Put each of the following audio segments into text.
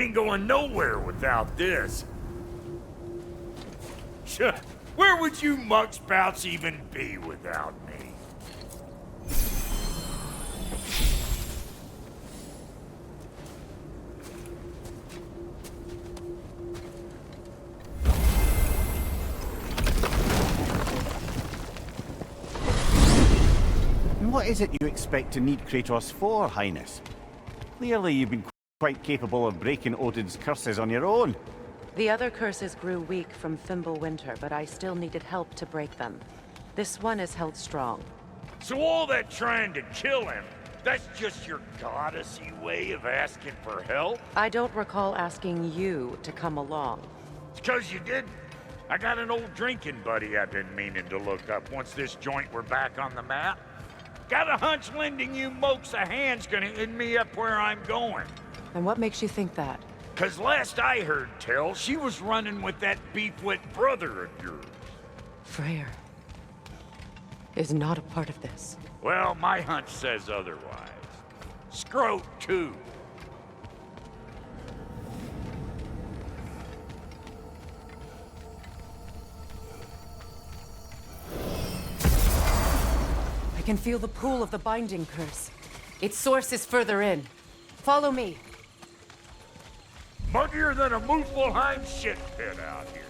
ain't going nowhere without this. Where would you muckspouts even be without me? And what is it you expect to need Kratos for, Highness? Clearly you've been quite capable of breaking Odin's curses on your own. The other curses grew weak from Fimbulwinter, but I still needed help to break them. This one is held strong. So all that trying to kill him, that's just your goddessy way of asking for help? I don't recall asking you to come along. It's 'cause you didn't. I got an old drinking buddy I've been meaning to look up once this joint were back on the map. Got a hunch lending you mokes a hand's gonna end me up where I'm going. And what makes you think that? 'Cause last I heard tell, she was running with that beefwit brother of yours. Freyr is not a part of this. Well, my hunch says otherwise. Scrote, too. I can feel the pull of the binding curse. Its source is further in. Follow me. Muggier than a Muspelheim shit pit out here.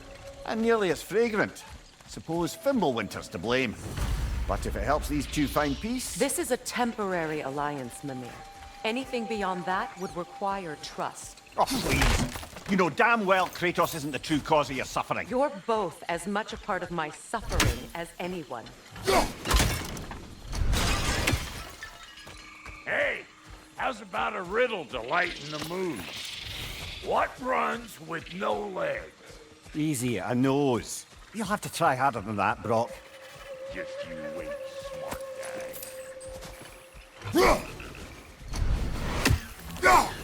And nearly as fragrant. Suppose Fimbulwinter's to blame. But if it helps these two find peace... This is a temporary alliance, Mimir. Anything beyond that would require trust. Oh, please. You know damn well Kratos isn't the true cause of your suffering. You're both as much a part of my suffering as anyone. Hey, how's about a riddle to lighten the mood? What runs with no legs? Easy, a nose. You'll have to try harder than that, Brock. Just you wait, smart guy.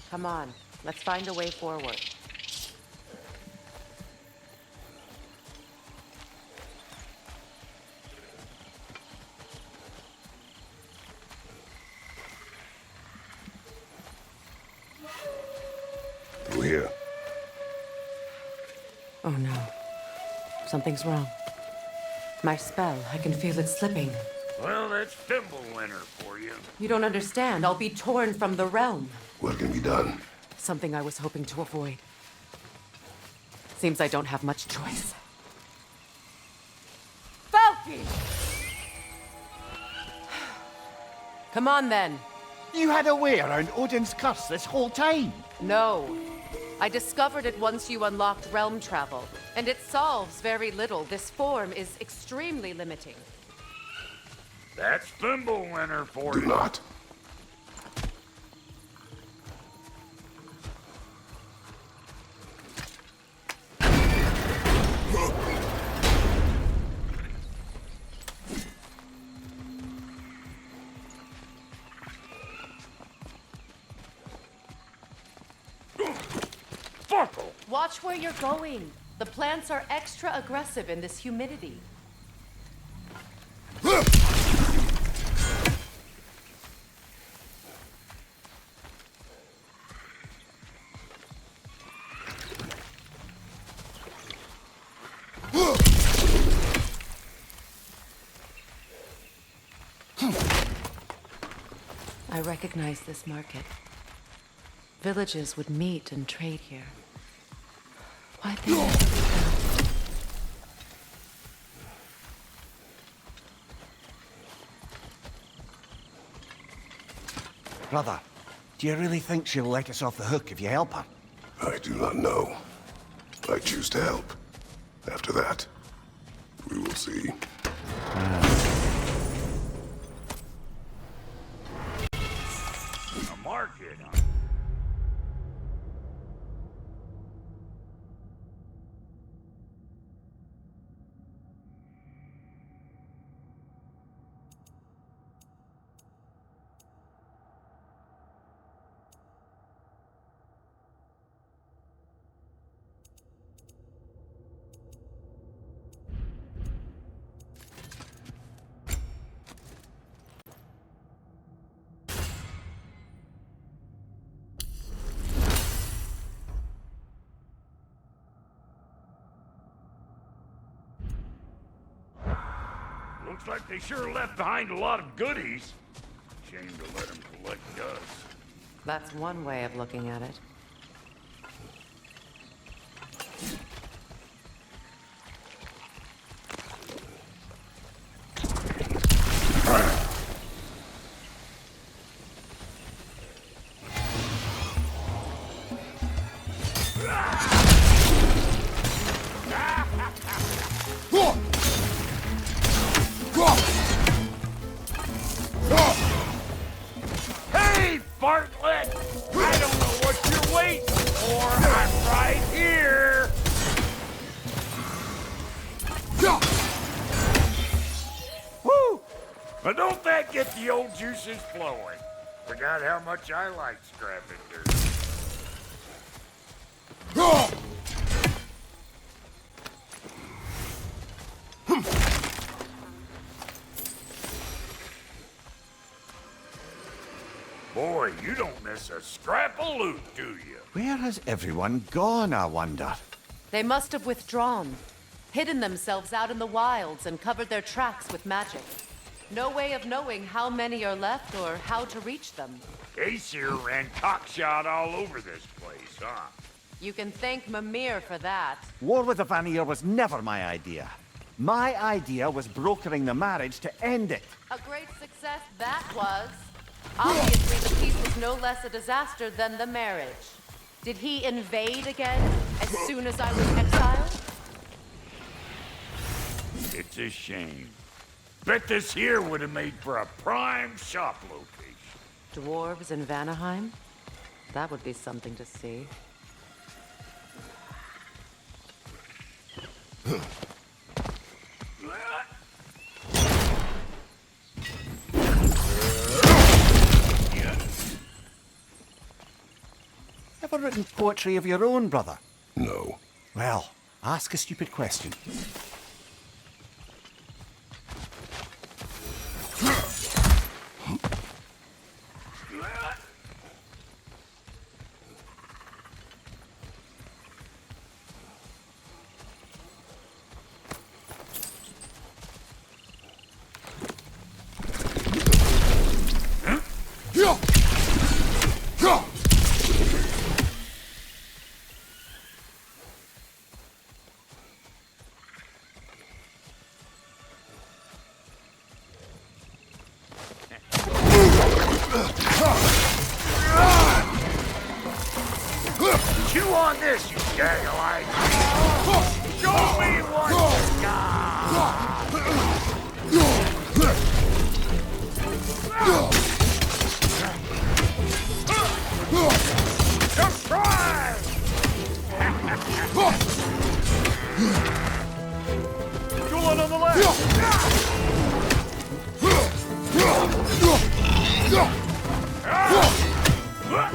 Come on, let's find a way forward. Through here. Oh no. Something's wrong. My spell, I can feel it slipping. Well, that's Fimbulwinter for you. You don't understand. I'll be torn from the realm. What can be done? Something I was hoping to avoid. Seems I don't have much choice. Falky! Come on then. You had a way around Odin's curse this whole time? No. I discovered it once you unlocked realm travel, and it solves very little. This form is extremely limiting. That's Fimbulwinter for Do you. not. Fuckle! Watch where you're going. The plants are extra aggressive in this humidity. I recognize this market. Villages would meet and trade here. Why'd they never be built? Brother, do you really think she'll let us off the hook if you help her? I do not know. I choose to help. After that, we will see. A market, huh? Looks like they sure left behind a lot of goodies. Shame to let them collect dust. That's one way of looking at it. Hey, Bartlett! I don't know what you're waiting for. I'm right here. Woo! But don't that get the old juices flowing? Forgot how much I like scrapping dirt. Boy, you don't miss a scrap of loot, do you? Where has everyone gone, I wonder? They must have withdrawn, hidden themselves out in the wilds and covered their tracks with magic. No way of knowing how many are left or how to reach them. Aesir ran cockshot all over this place, huh? You can thank Mimir for that. War with the Vanir was never my idea. My idea was brokering the marriage to end it. A great success that was. Obviously, the peace was no less a disaster than the marriage. Did he invade again as soon as I was exiled? It's a shame. Bet this here would have made for a prime shop location. Dwarves in Vanaheim? That would be something to see. Ever written poetry of your own, brother? No. Well, ask a stupid question. Chew on this, you gaggle-eyed. Show me what you got. Surprise! Go on the left!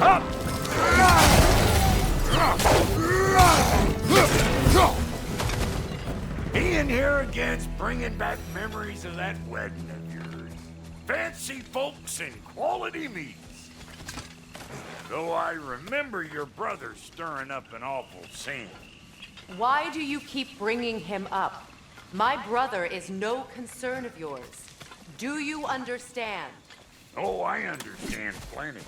Up! Being here again's bringing back memories of that wedding of yours. Fancy folks and quality meats. Though I remember your brother stirring up an awful scene. Why do you keep bringing him up? My brother is no concern of yours. Do you understand? Oh, I understand plenty.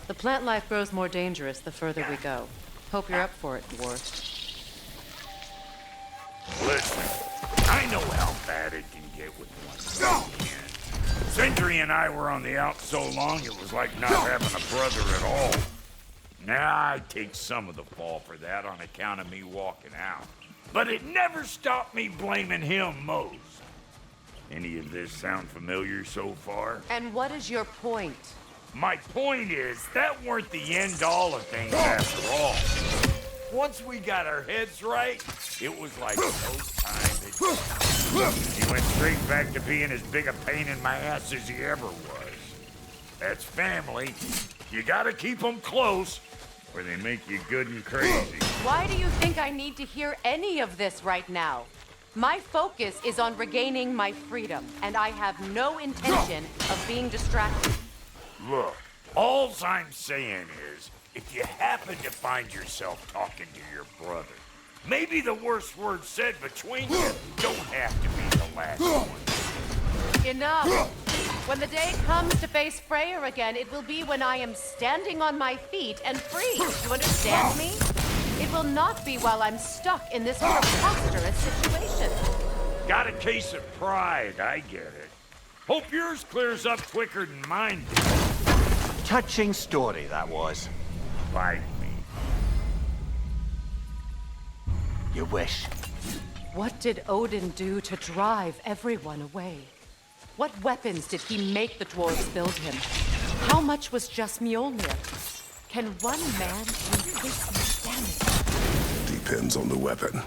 The plant life grows more dangerous the further we go. Hope you're up for it, dwarf. Listen, I know how bad it can get with one. Sindri and I were on the out so long it was like not having a brother at all. Now I take some of the fall for that on account of me walking out. But it never stopped me blaming him most. Any of this sound familiar so far? And what is your point? My point is, that weren't the end-all of things after all. Once we got our heads right, it was like no time had passed. He went straight back to being as big a pain in my ass as he ever was. That's family. You gotta keep them close, or they make you good and crazy. Why do you think I need to hear any of this right now? My focus is on regaining my freedom, and I have no intention of being distracted. Look, alls I'm saying is, if you happen to find yourself talking to your brother, maybe the worst word said between you don't have to be the last one. Enough! When the day comes to face Freyr again, it will be when I am standing on my feet and free. You understand me? It will not be while I'm stuck in this preposterous situation. Got a case of pride, I get it. Hope yours clears up quicker than mine did. Touching story, that was. Like me. You wish. What did Odin do to drive everyone away? What weapons did he make the dwarves build him? How much was just Mjolnir? Can one man do this much damage? Depends on the weapon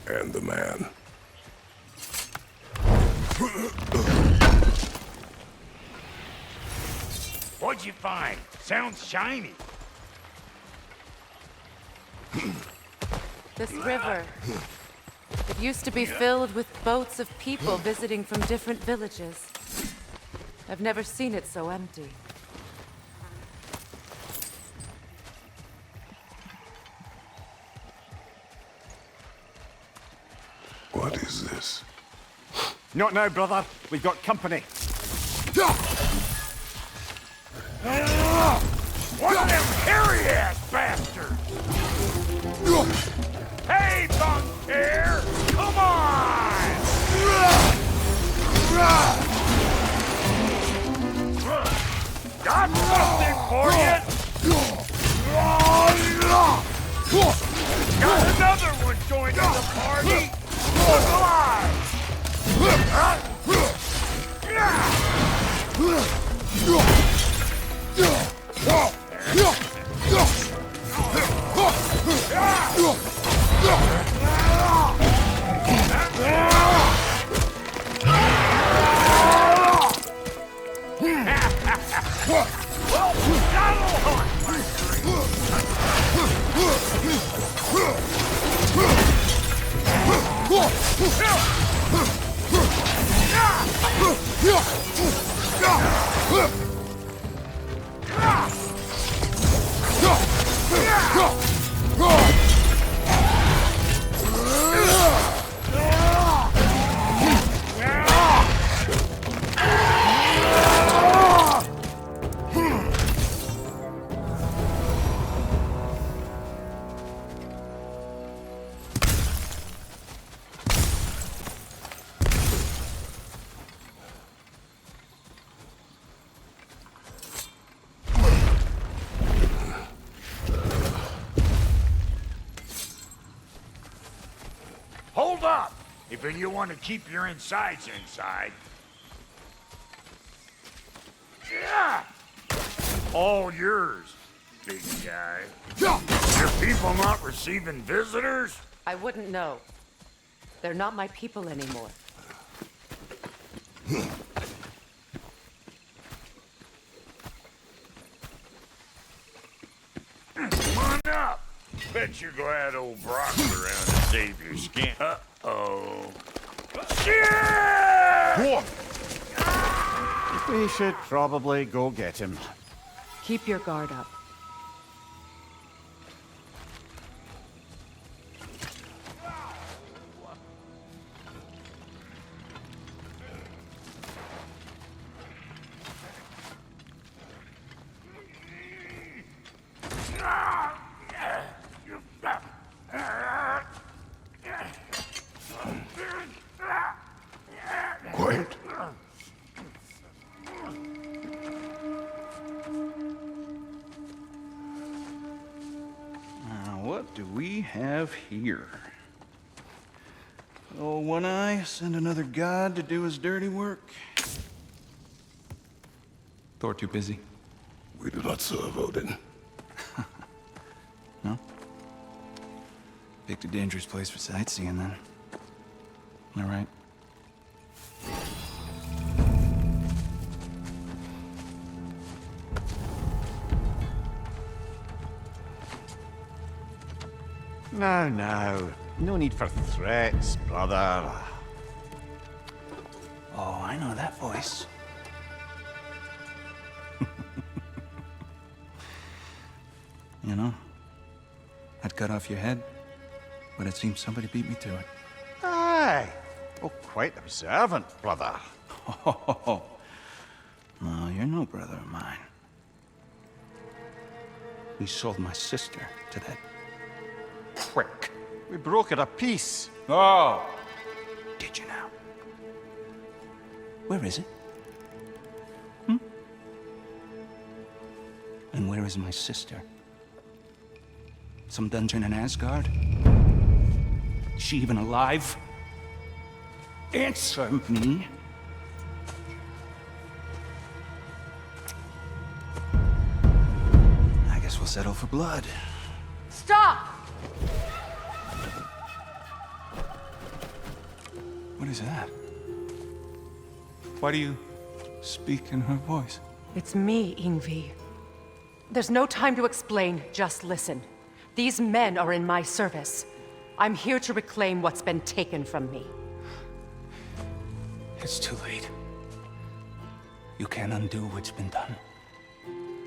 and the man. What'd you find? Sounds shiny. This river. It used to be filled with boats of people visiting from different villages. I've never seen it so empty. What is this? Not now, brother. We've got company. One of them hairy-ass bastards! Hey, Bunker! Come on! Got something for you! Got another one joining the party! Look alive! Well, that'll hunt, my Hold up! If you want to keep your insides inside. Yeah! All yours, big guy. Your people not receiving visitors? I wouldn't know. They're not my people anymore. Come on up! Bet you're glad old Brock's around to save your skin. Uh-oh. Shit! We should probably go get him. Keep your guard up. Quiet. have here? Oh, One Eye, send another god to do his dirty work. Thor too busy? We do not serve Odin. No? Picked a dangerous place for sightseeing, then. All right. Now. No need for threats, brother. Oh, I know that voice. You know, I'd cut off your head, but it seems somebody beat me to it. Aye. Oh, quite observant, brother. Oh, no, you're no brother of mine. We sold my sister to that prick. We brokered a peace. Oh! Did you now? Where is it? And where is my sister? Some dungeon in Asgard? Is she even alive? Answer me! I guess we'll settle for blood. Stop! What is that? Why do you speak in her voice? It's me, Ingvi. There's no time to explain, just listen. These men are in my service. I'm here to reclaim what's been taken from me. It's too late. You can't undo what's been done.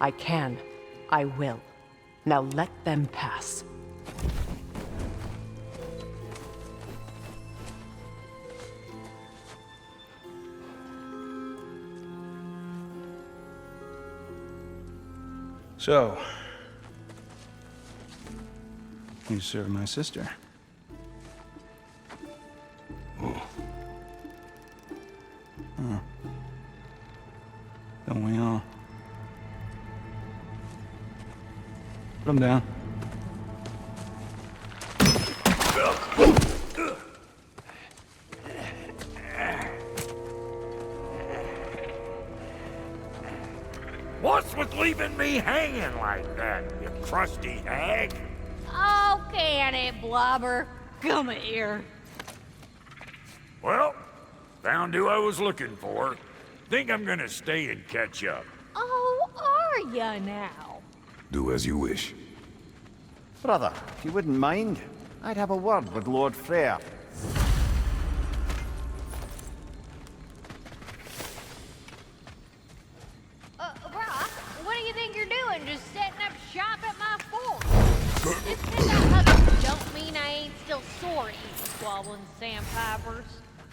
I can. I will. Now let them pass. So, you serve my sister. Don't we all? Put him down. What's with leaving me hanging like that, you crusty hag? Oh, can it, Blobber? Come here. Well, found who I was looking for. Think I'm gonna stay and catch up. Oh, are ya now? Do as you wish. Brother, if you wouldn't mind, I'd have a word with Lord Freyr. Brock, what do you think you're doing? Just setting up shop at my fort? Just 'cause I love you don't mean I ain't still sore at you, squabbling sandpipers.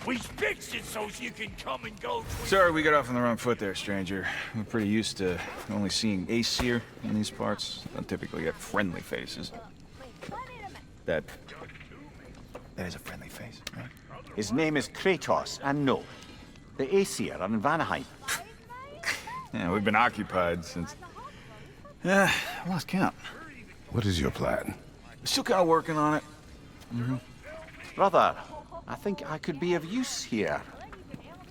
We fixed it so you can come and go. Sorry we got off on the wrong foot there, stranger. We're pretty used to only seeing Aesir in these parts. Don't typically get friendly faces. That is a friendly face, right? His name is Kratos, and no, the Aesir are in Vanaheim. Yeah, we've been occupied since... I lost count. What is your plan? Still kind of working on it. Brother, I think I could be of use here.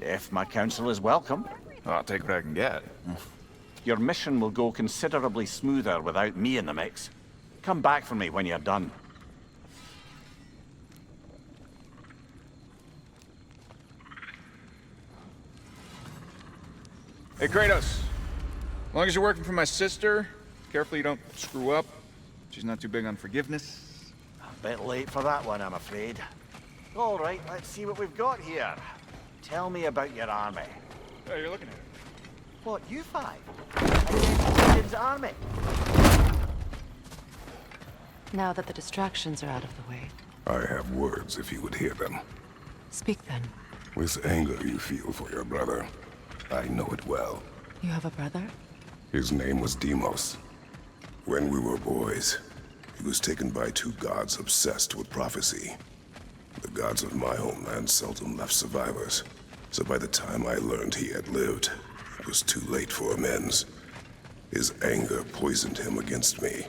If my counsel is welcome. Oh, I'll take what I can get. Your mission will go considerably smoother without me in the mix. Come back for me when you're done. Hey, Kratos. As long as you're working for my sister, careful you don't screw up. She's not too big on forgiveness. A bit late for that one, I'm afraid. All right, let's see what we've got here. Tell me about your army. Oh, you're looking at it. What, you five? Against Odin's army? Now that the distractions are out of the way, I have words if you would hear them. speak then. This anger you feel for your brother, I know it well. You have a brother? His name was Deimos. When we were boys, he was taken by two gods obsessed with prophecy. The gods of my homeland seldom left survivors, so by the time I learned he had lived, it was too late for amends. His anger poisoned him against me.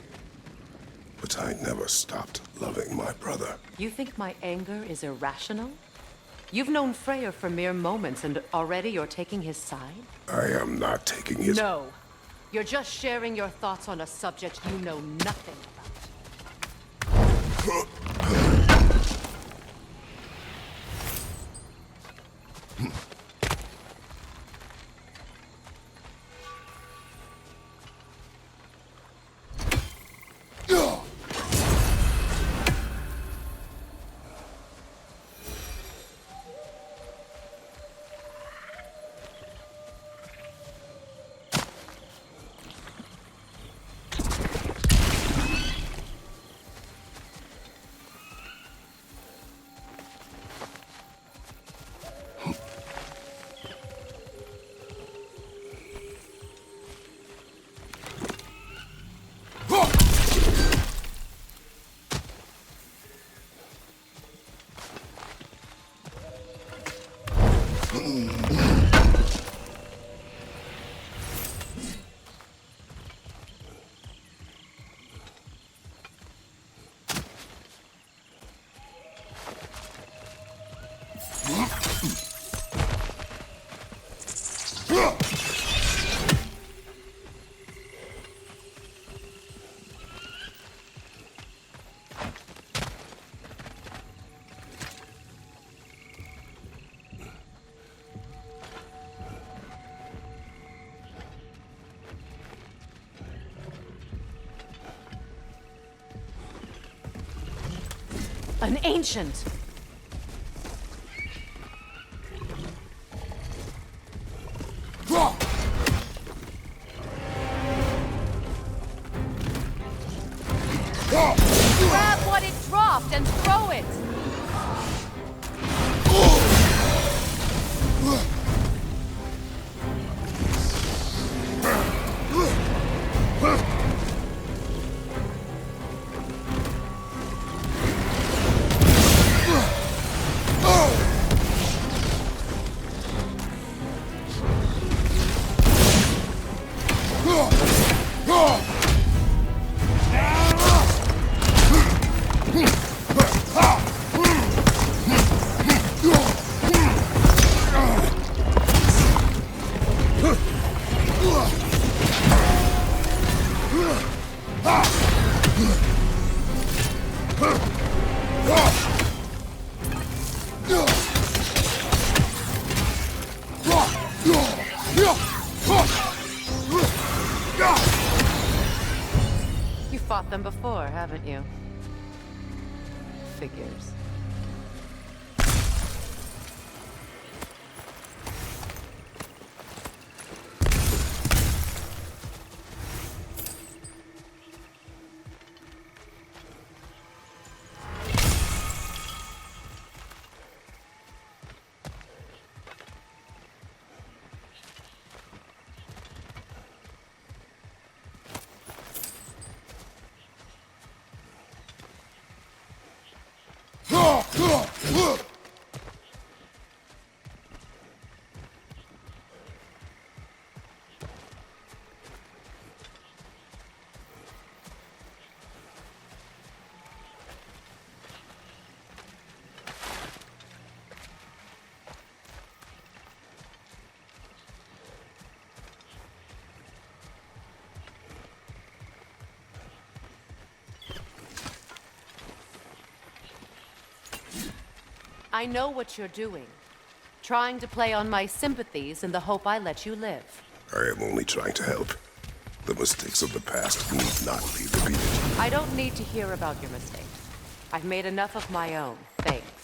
But I never stopped loving my brother. You think my anger is irrational? You've known Freyr for mere moments, and already you're taking his side? I am not taking his... No. You're just sharing your thoughts on a subject you know nothing about. An ancient! Grab what it dropped and throw it! You fought them before, haven't you? Figures. I know what you're doing. Trying to play on my sympathies in the hope I let you live. I am only trying to help. The mistakes of the past need not be repeated. I don't need to hear about your mistakes. I've made enough of my own, thanks.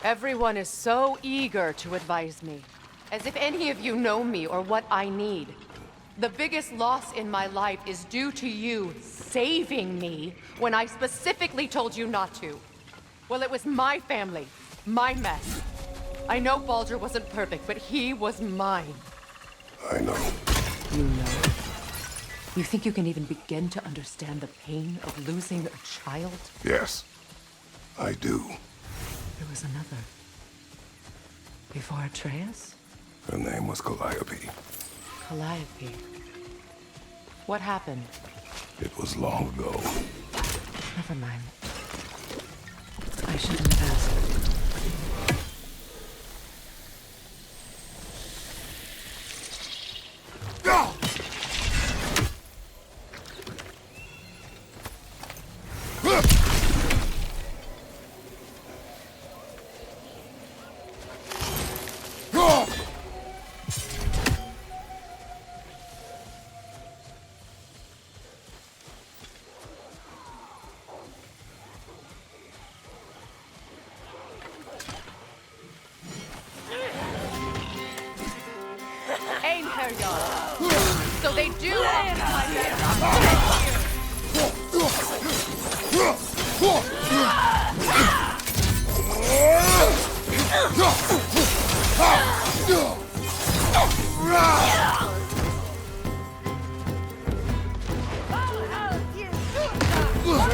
Everyone is so eager to advise me, as if any of you know me or what I need. The biggest loss in my life is due to you saving me when I specifically told you not to. Well, it was my family, my mess. I know Baldur wasn't perfect, but he was mine. I know. You know? You think you can even begin to understand the pain of losing a child? Yes, I do. There was another. Before Atreus? Her name was Calliope. Calliope. What happened? It was long ago. Never mind. I shouldn't have asked. So they do want my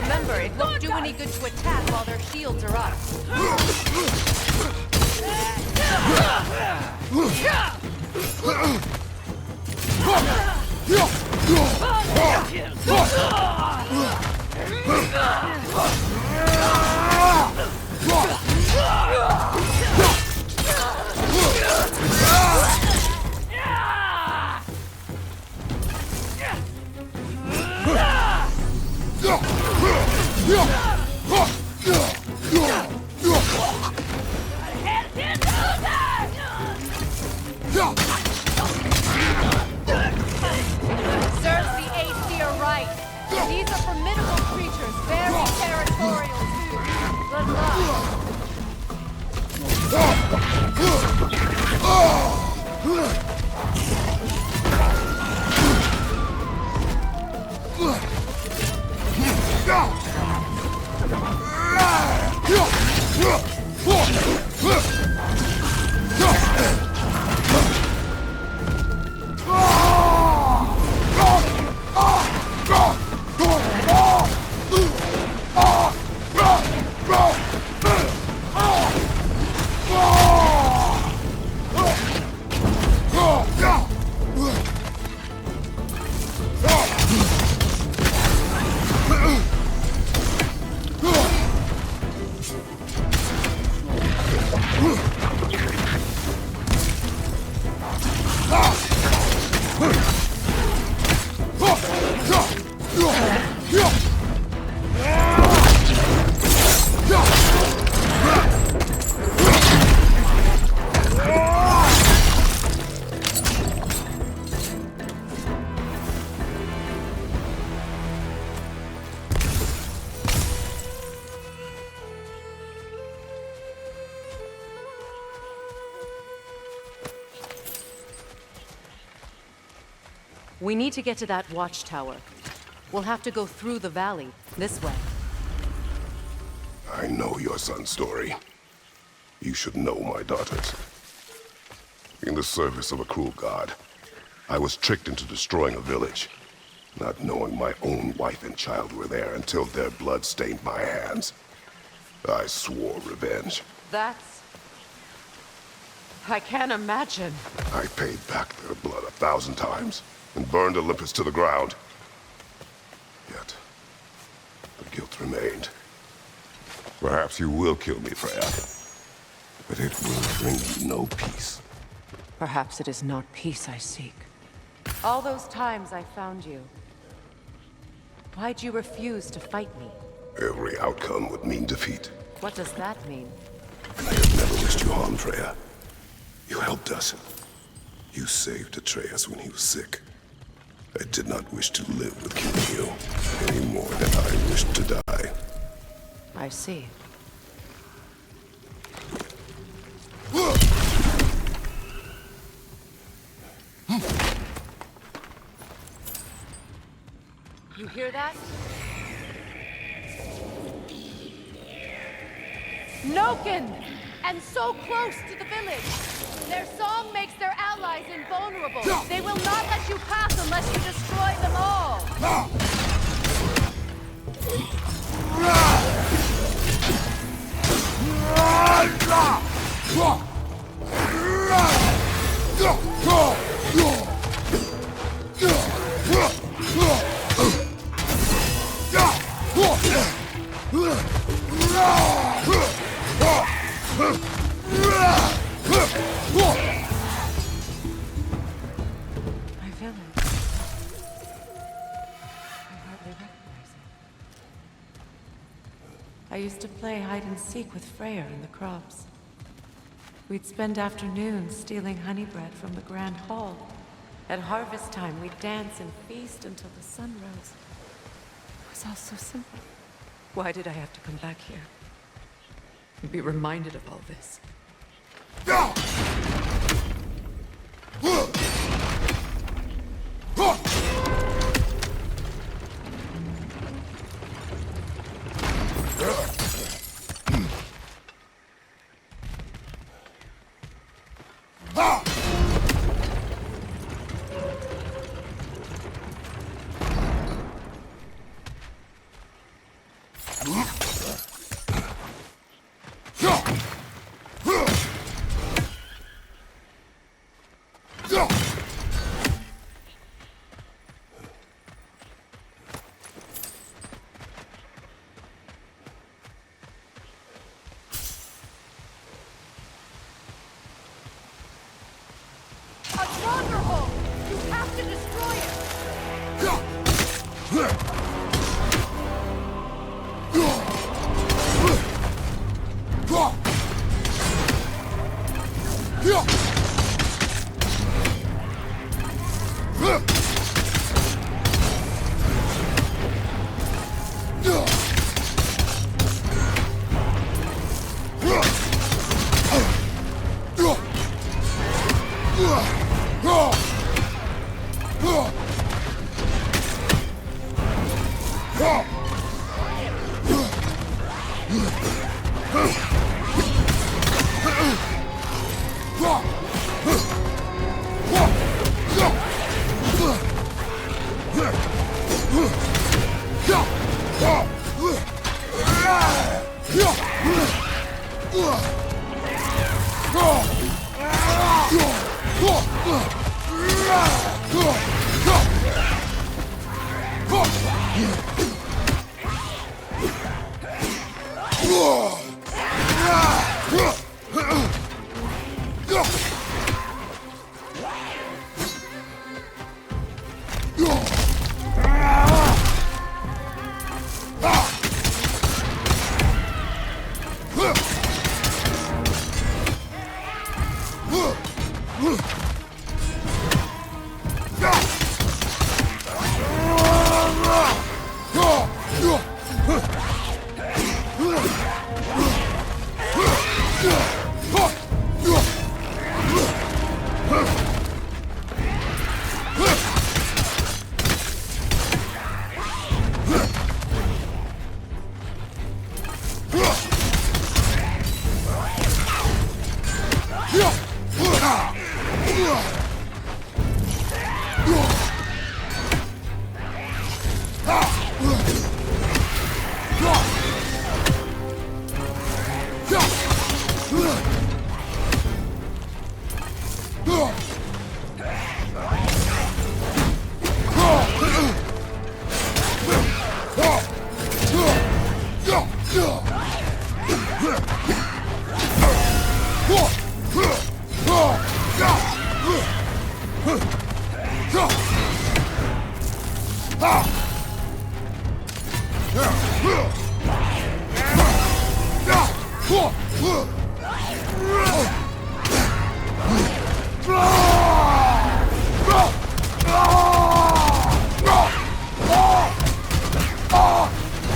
Remember, it won't do any good to attack while their shields are up. Serves the Aesir right. These are formidable creatures, very territorial too. Good luck. We need to get to that watchtower. We'll have to go through the valley, this way. I know your son's story. You should know my daughter's. In the service of a cruel god, I was tricked into destroying a village, not knowing my own wife and child were there until their blood stained my hands. I swore revenge. That's... I can't imagine. I paid back their blood 1,000 times and burned Olympus to the ground. Yet, the guilt remained. Perhaps you will kill me, Freya, but it will bring you no peace. Perhaps it is not peace I seek. All those times I found you, why'd you refuse to fight me? Every outcome would mean defeat. What does that mean? I have never wished you harm, Freya. You helped us. You saved Atreus when he was sick. I did not wish to live with killing you, any more than I wished to die. I see. You hear that? Noken! And so close to the village! Their song makes their allies invulnerable. They will not let you pass unless you destroy them all! My village. I hardly recognize it. I used to play hide and seek with Freyr in the crops. We'd spend afternoons stealing honey bread from the Grand Hall. At harvest time, we'd dance and feast until the sun rose. It was all so simple. Why did I have to come back here? And be reminded of all this?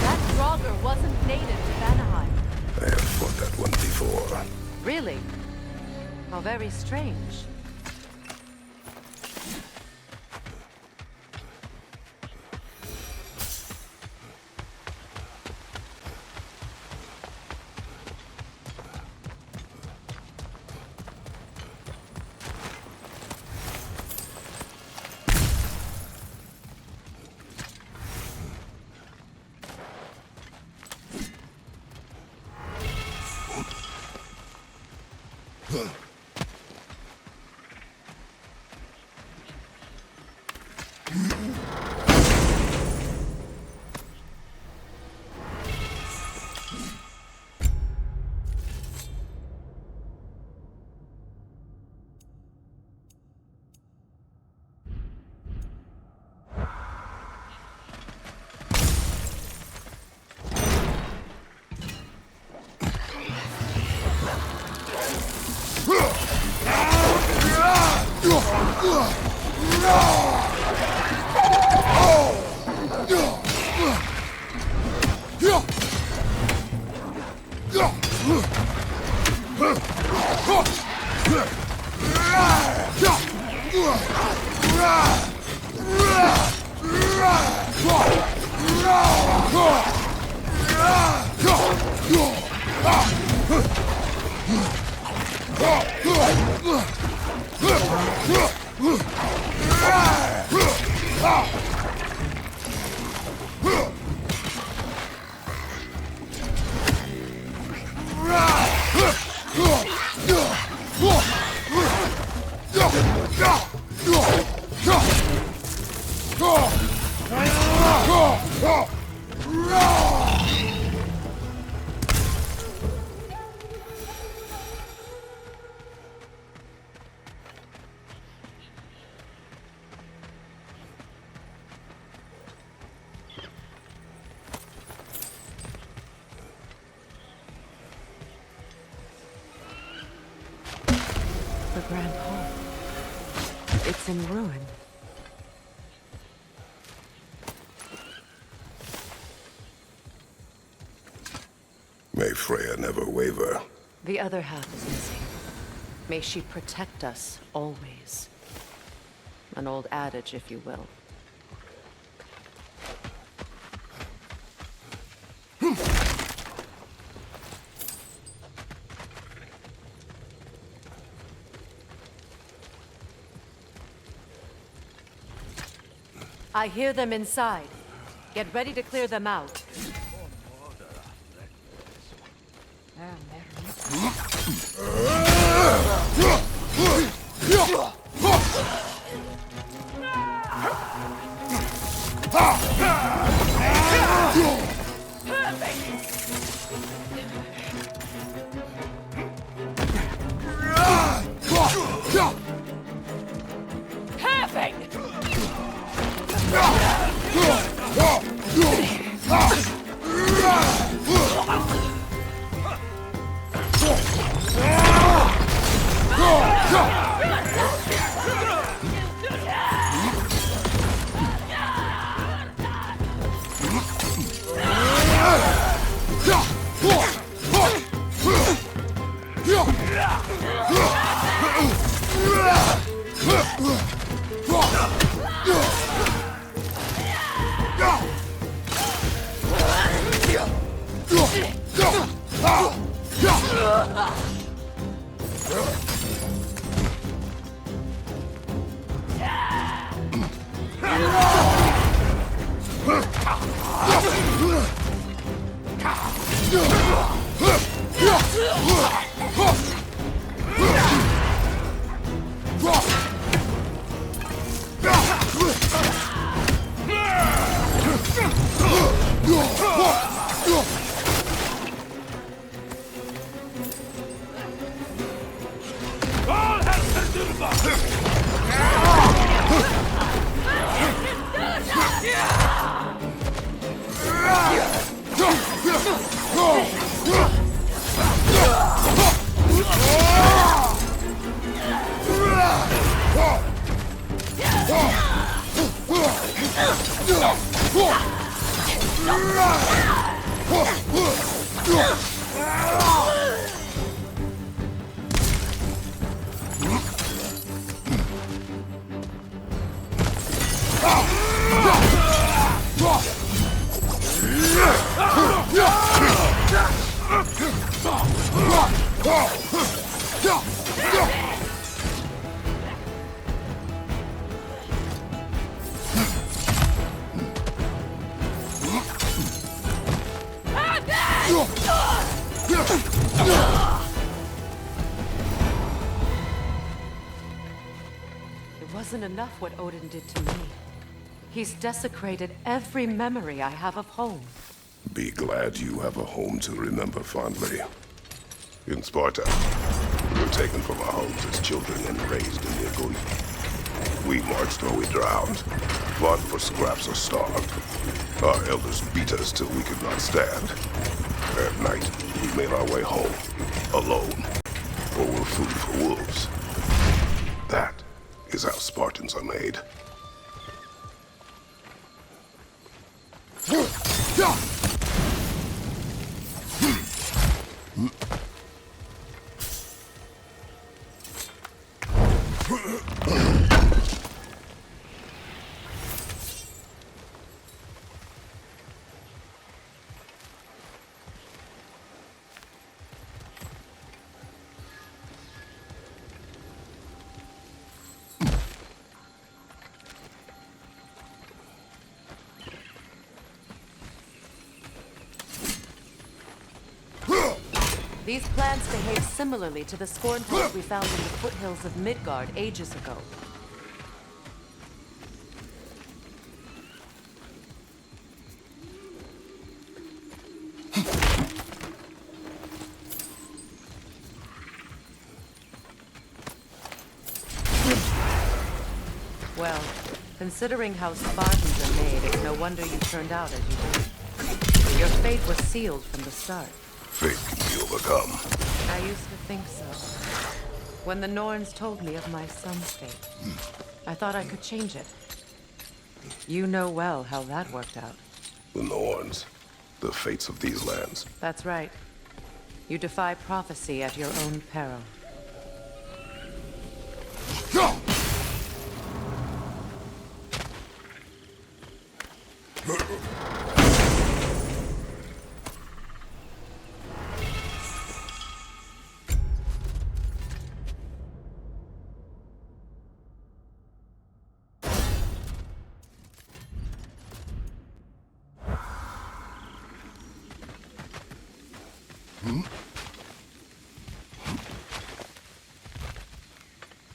That Draugr wasn't native to Vanaheim. I have fought that one before. Really? How very strange. The Grand Hall. It's in ruin. May Freya never waver. The other half is missing. May she protect us always. An old adage, if you will. I hear them inside. Get ready to clear them out. It wasn't enough what Odin did to me. He's desecrated every memory I have of home. Be glad you have a home to remember fondly. In Sparta, we were taken from our homes as children and raised in the agony. We marched or we drowned, fought for scraps or starved. Our elders beat us till we could not stand. At night, we made our way home, alone, or were food for wolves. That is how Spartans are made. These plants behave similarly to the scorn pits we found in the foothills of Midgard ages ago. Well, considering how Spartans are made, it's no wonder you turned out as you did. Your fate was sealed from the start. Fate can be overcome. I used to think so. When the Norns told me of my son's fate, I thought I could change it. You know well how that worked out. The Norns, the fates of these lands. That's right. You defy prophecy at your own peril.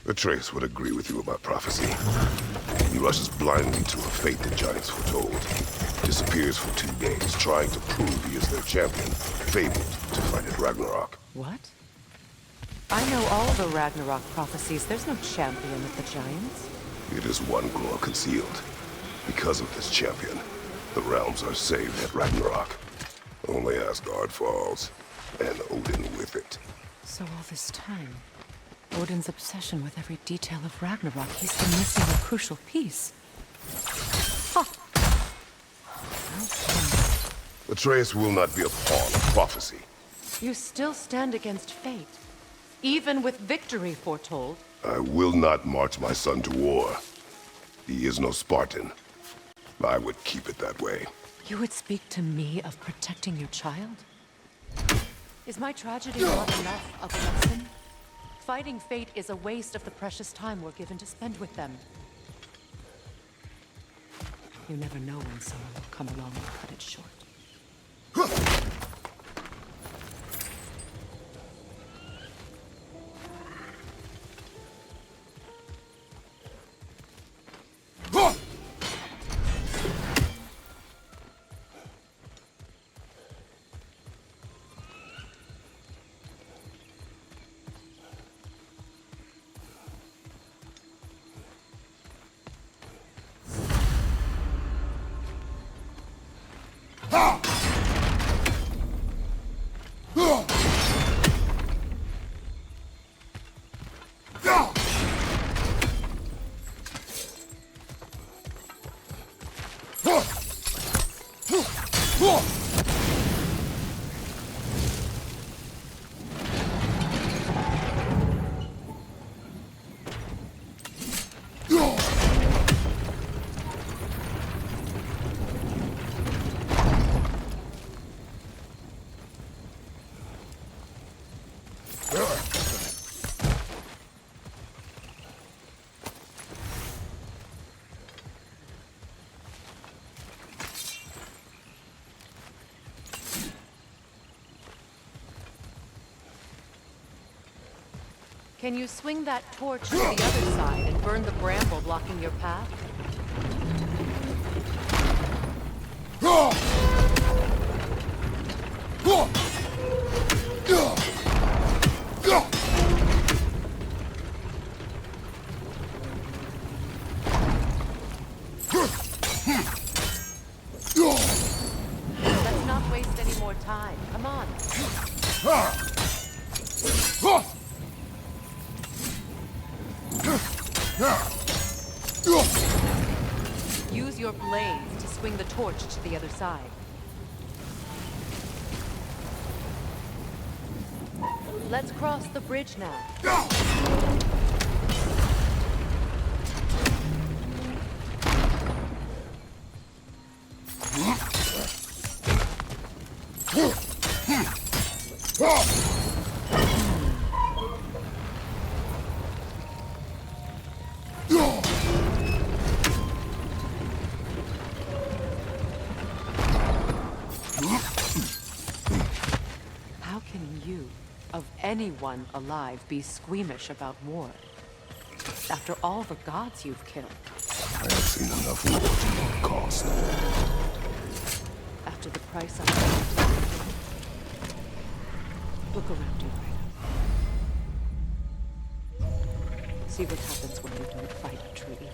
Atreus would agree with you about prophecy. He rushes blindly to a fate the giants foretold. Disappears for 2 days, trying to prove he is their champion, fabled to fight at Ragnarok. What? I know all the Ragnarok prophecies. There's no champion of the giants. It is one glow concealed. Because of this champion, the realms are saved at Ragnarok. Only Asgard falls, and Odin with it. So all this time, Odin's obsession with every detail of Ragnarok, he's been missing a crucial piece. Huh. Atreus will not be a pawn of prophecy. You still stand against fate, even with victory foretold. I will not march my son to war. He is no Spartan. I would keep it that way. You would speak to me of protecting your child? Is my tragedy not enough of a lesson? Fighting fate is a waste of the precious time we're given to spend with them. You never know when someone will come along and cut it short. Can you swing that torch to the other side and burn the bramble blocking your path? Let's not waste any more time. Come on. Use your blades to swing the torch to the other side. Let's cross the bridge now. How can you, of anyone alive, be squeamish about war? After all the gods you've killed. I have seen enough war to know the cost. After the price I paid. Look around you right now. See what happens when you don't fight a true evil.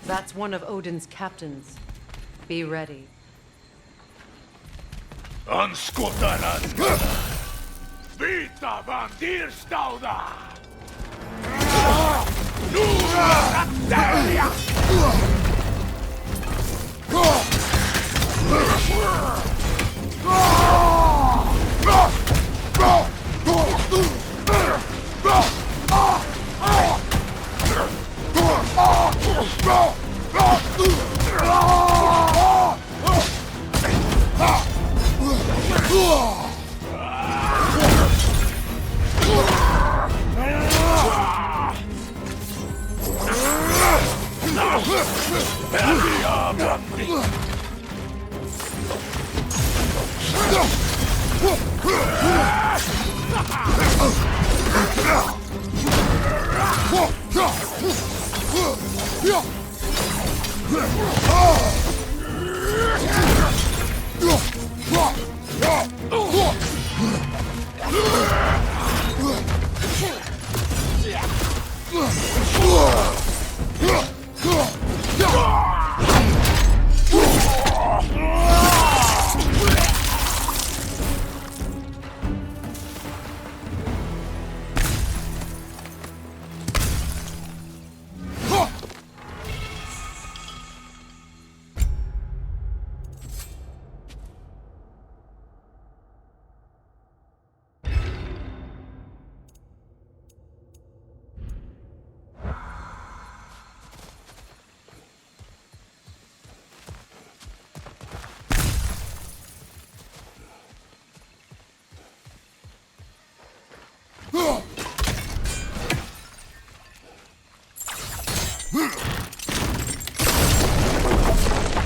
That's one of Odin's captains. Be ready. Anskotarna Vita van Dierstauda! Nura Raptalia!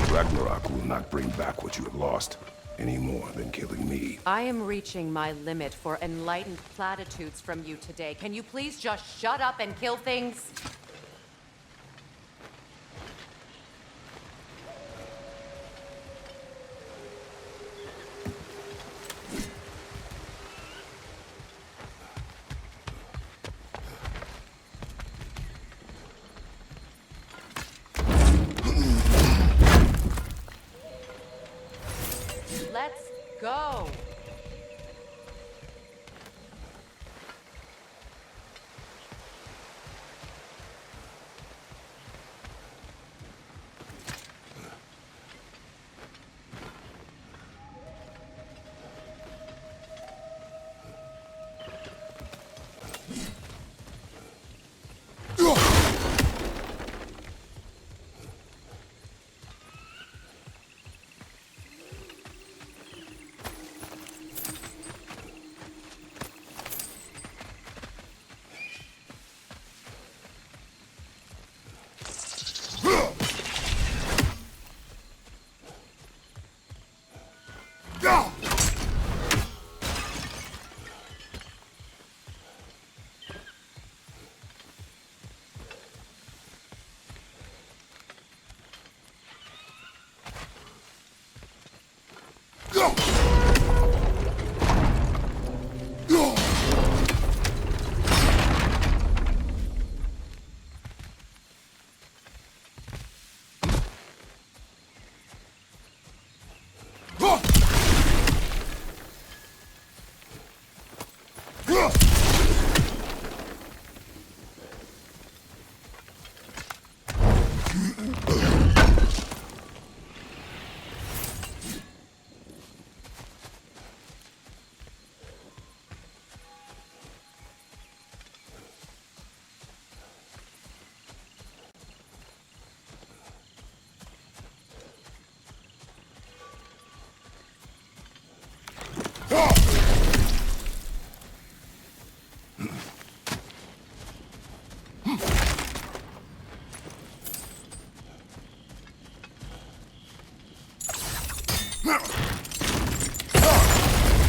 Ragnarok will not bring back what you have lost, any more than killing me. I am reaching my limit for enlightened platitudes from you today. Can you please just shut up and kill things? Let's go.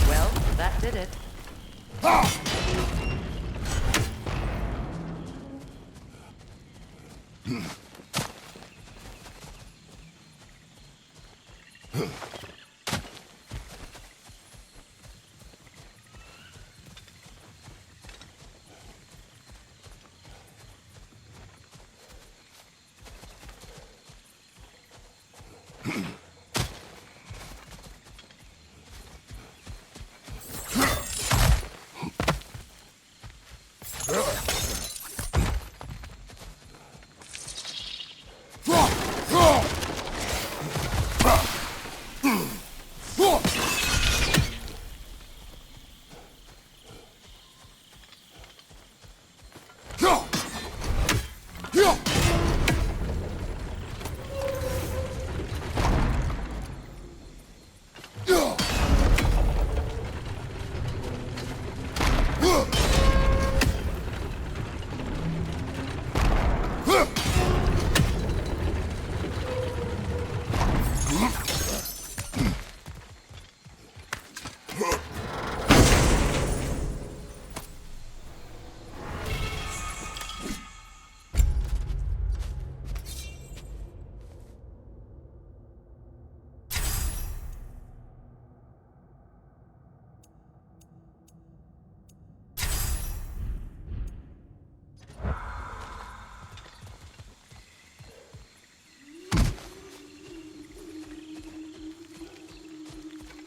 Well, that did it.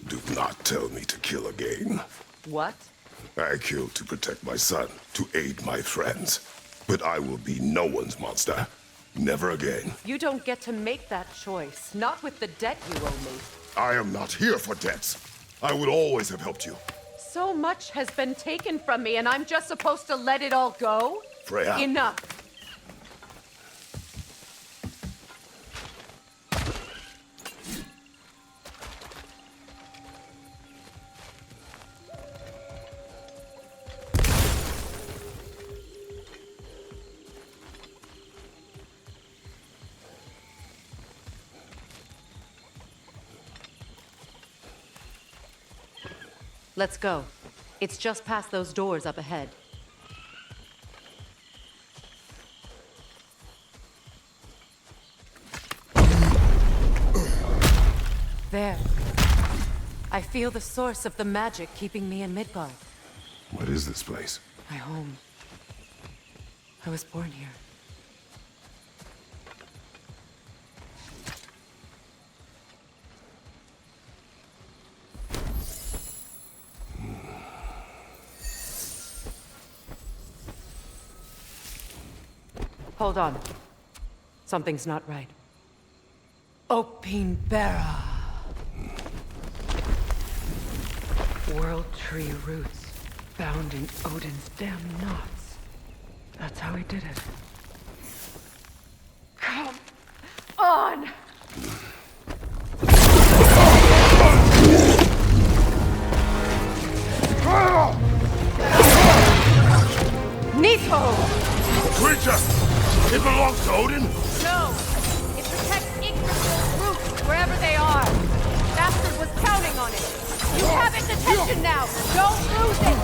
Do not tell me to kill again. What? I killed to protect my son, to aid my friends. But I will be no one's monster. Never again. You don't get to make that choice. Not with the debt you owe me. I am not here for debts. I would always have helped you. So much has been taken from me, and I'm just supposed to let it all go? Freya. Enough. Let's go. It's just past those doors up ahead. There. I feel the source of the magic keeping me in Midgard. What is this place? My home. I was born here. Hold on. Something's not right. Opinbera. World tree roots found in Odin's damn knots. That's how he did it. Come on! Nito! Creature! It belongs to Odin? No! It protects Yggdrasil's roots, wherever they are. Bastard was counting on it. You have its attention now! Don't lose it!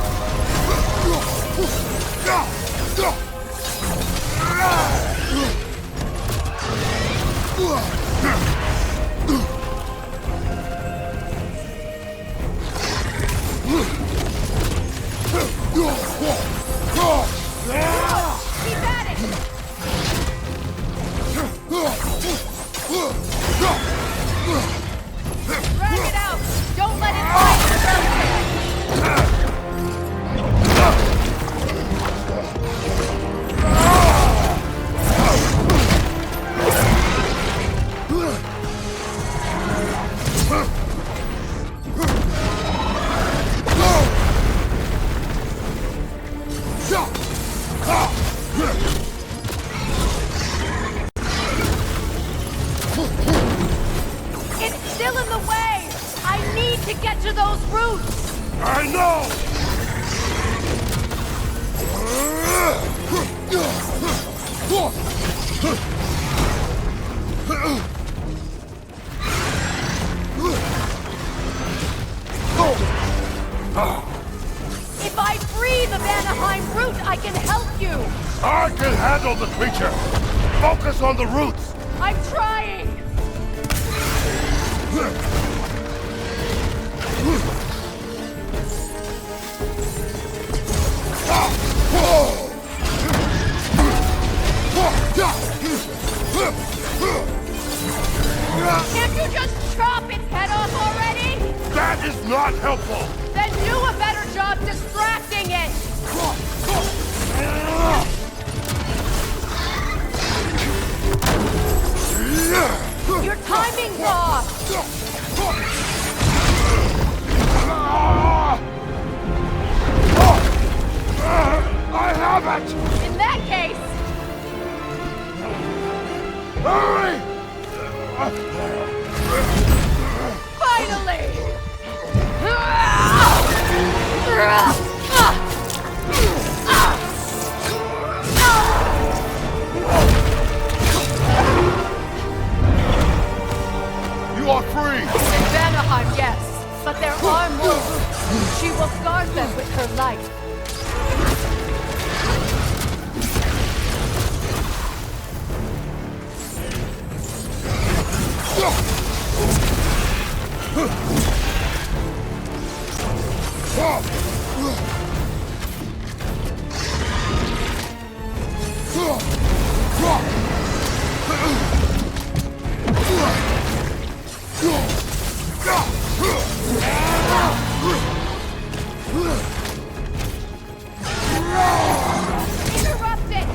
Keep at it! Drag it out! Don't let it find your relative! It's still in the way! I need to get to those roots! I know! If I free the Vanaheim root, I can help you! I can handle the creature! Focus on the roots! I'm trying! Can't you just chop its head off already? That is not helpful! Then do a better job distracting it! Your timing's off! I have it! In that case, Hurry! finally! You are free! In Vanaheim, yes, but there are more. She will guard them with her light. Interrupt it!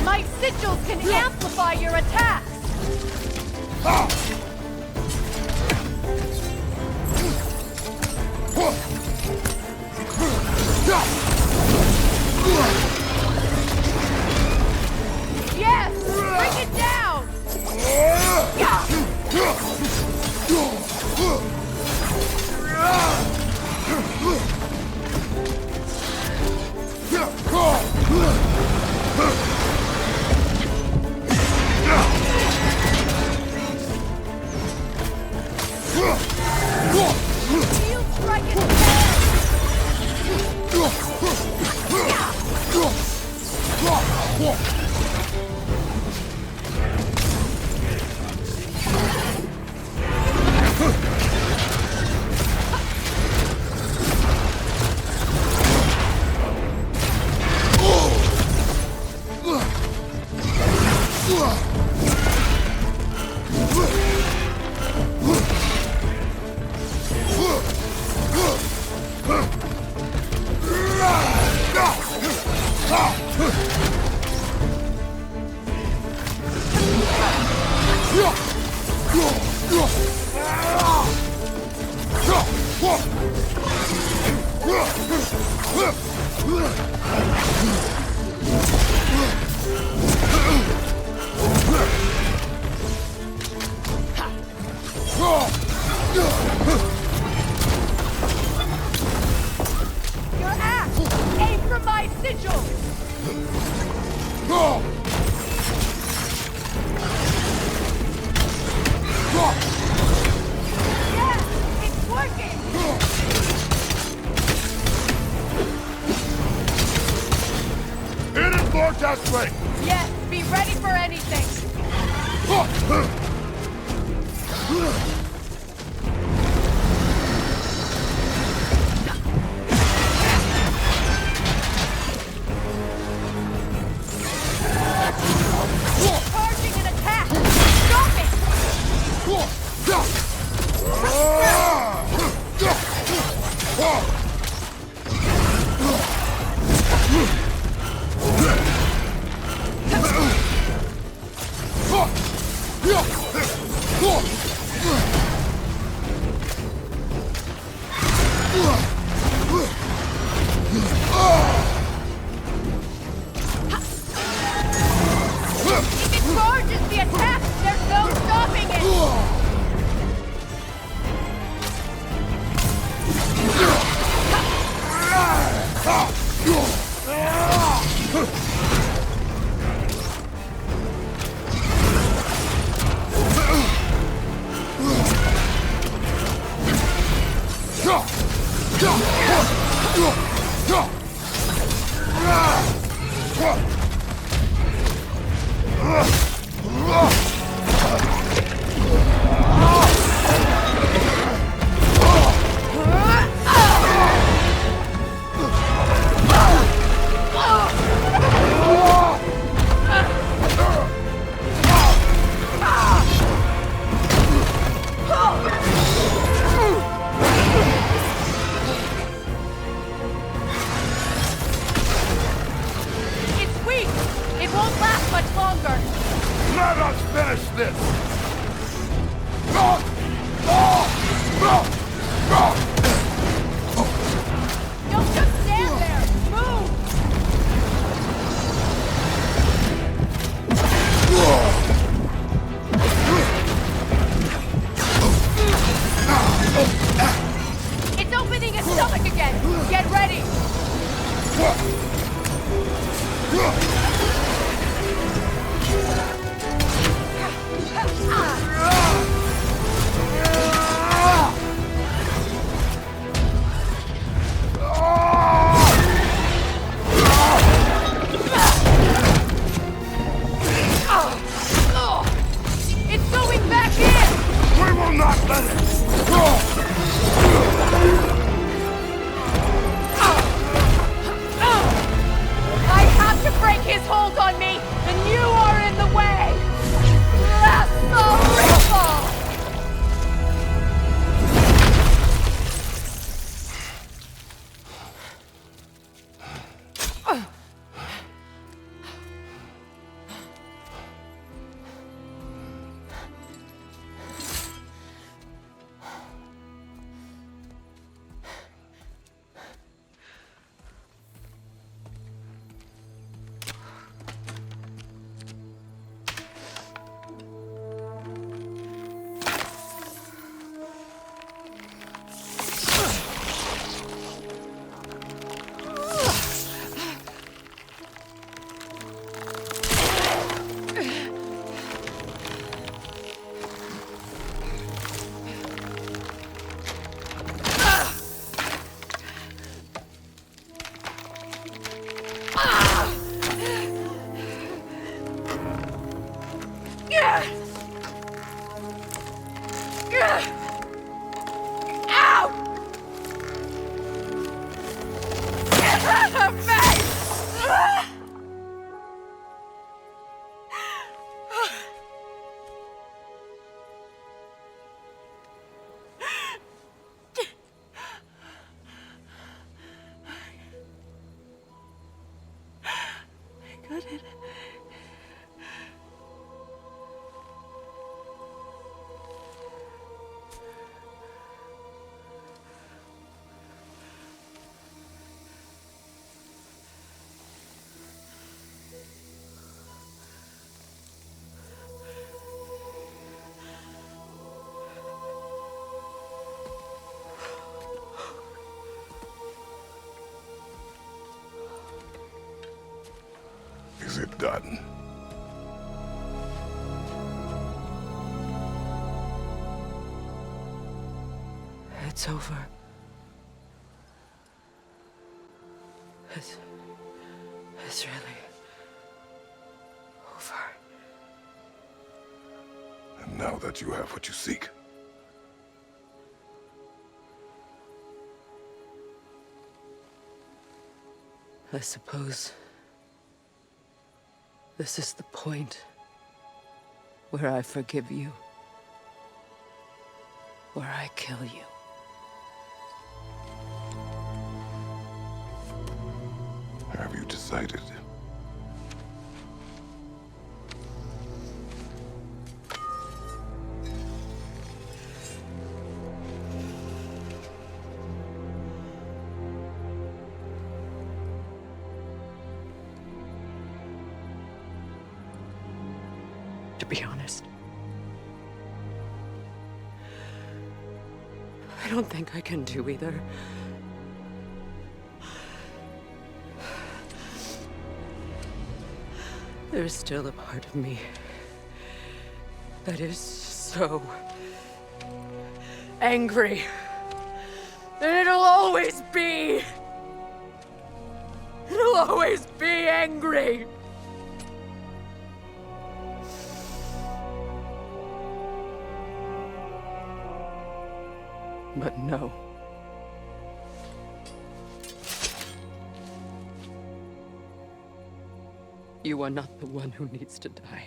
My sigils can amplify your attacks! Yes! Bring it down! Shield strike it Your axe! Aim for my sigil! Yes, be ready for anything! Charging an attack! Stop it! If it charges the attack, there's no stopping it! It's weak! It won't last much longer! Let us finish this! Don't just stand there! Move! It's opening its stomach again! Get ready! It's going back in! We will not let it! I have to break his hold on me, and you are in the way! That's the ripple! Is it done? It's over. It's really now that you have what you seek. I suppose this is the point where I forgive you, where I kill you. Have you decided? To be honest, I don't think I can do either. There's still a part of me that is so angry. And it'll always be. It'll always be angry. But no. You are not the one who needs to die.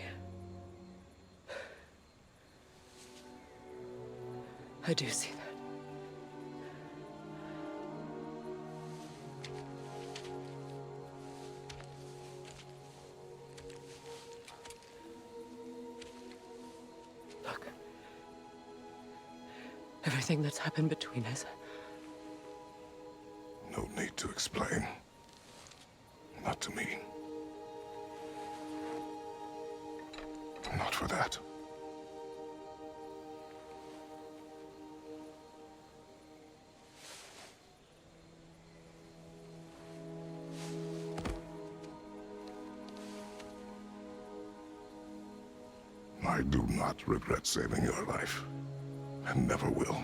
I do see that. Look. Everything that's happened between us. No need to explain. Not to me. Not for that. I do not regret saving your life, and never will.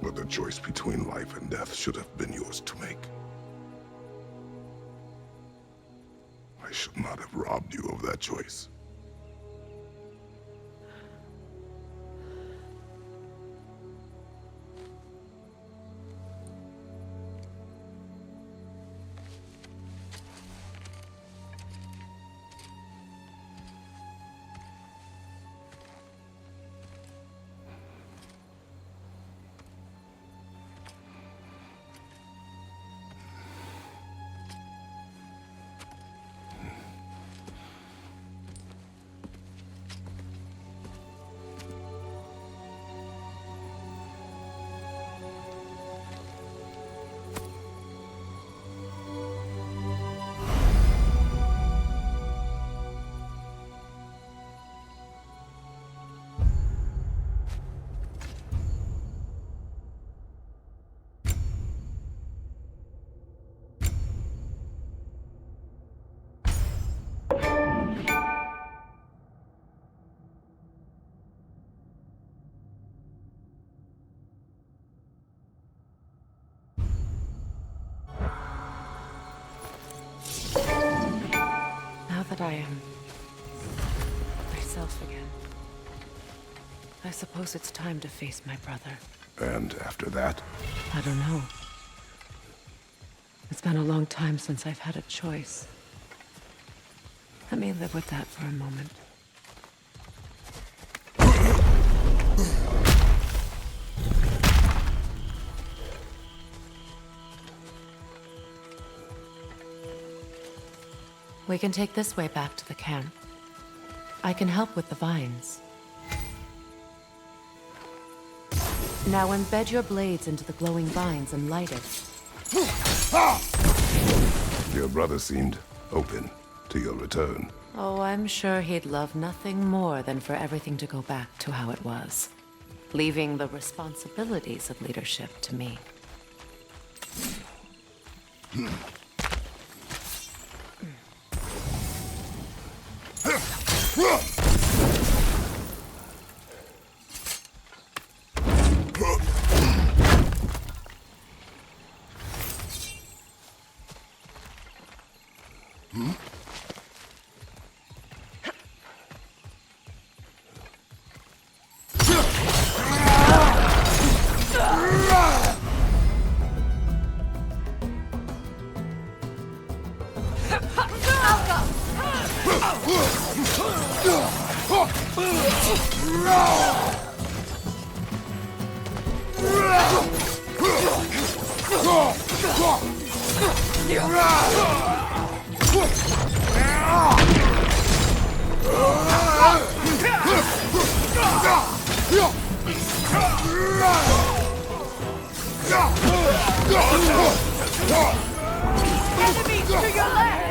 But the choice between life and death should have been yours to make. I should not have robbed you of that choice. That I am myself again. I suppose it's time to face my brother. And after that? I don't know. It's been a long time since I've had a choice. Let me live with that for a moment. We can take this way back to the camp. I can help with the vines. Now embed your blades into the glowing vines and light it. Your brother seemed open to your return. Oh, I'm sure he'd love nothing more than for everything to go back to how it was, leaving the responsibilities of leadership to me. Enemies to your left!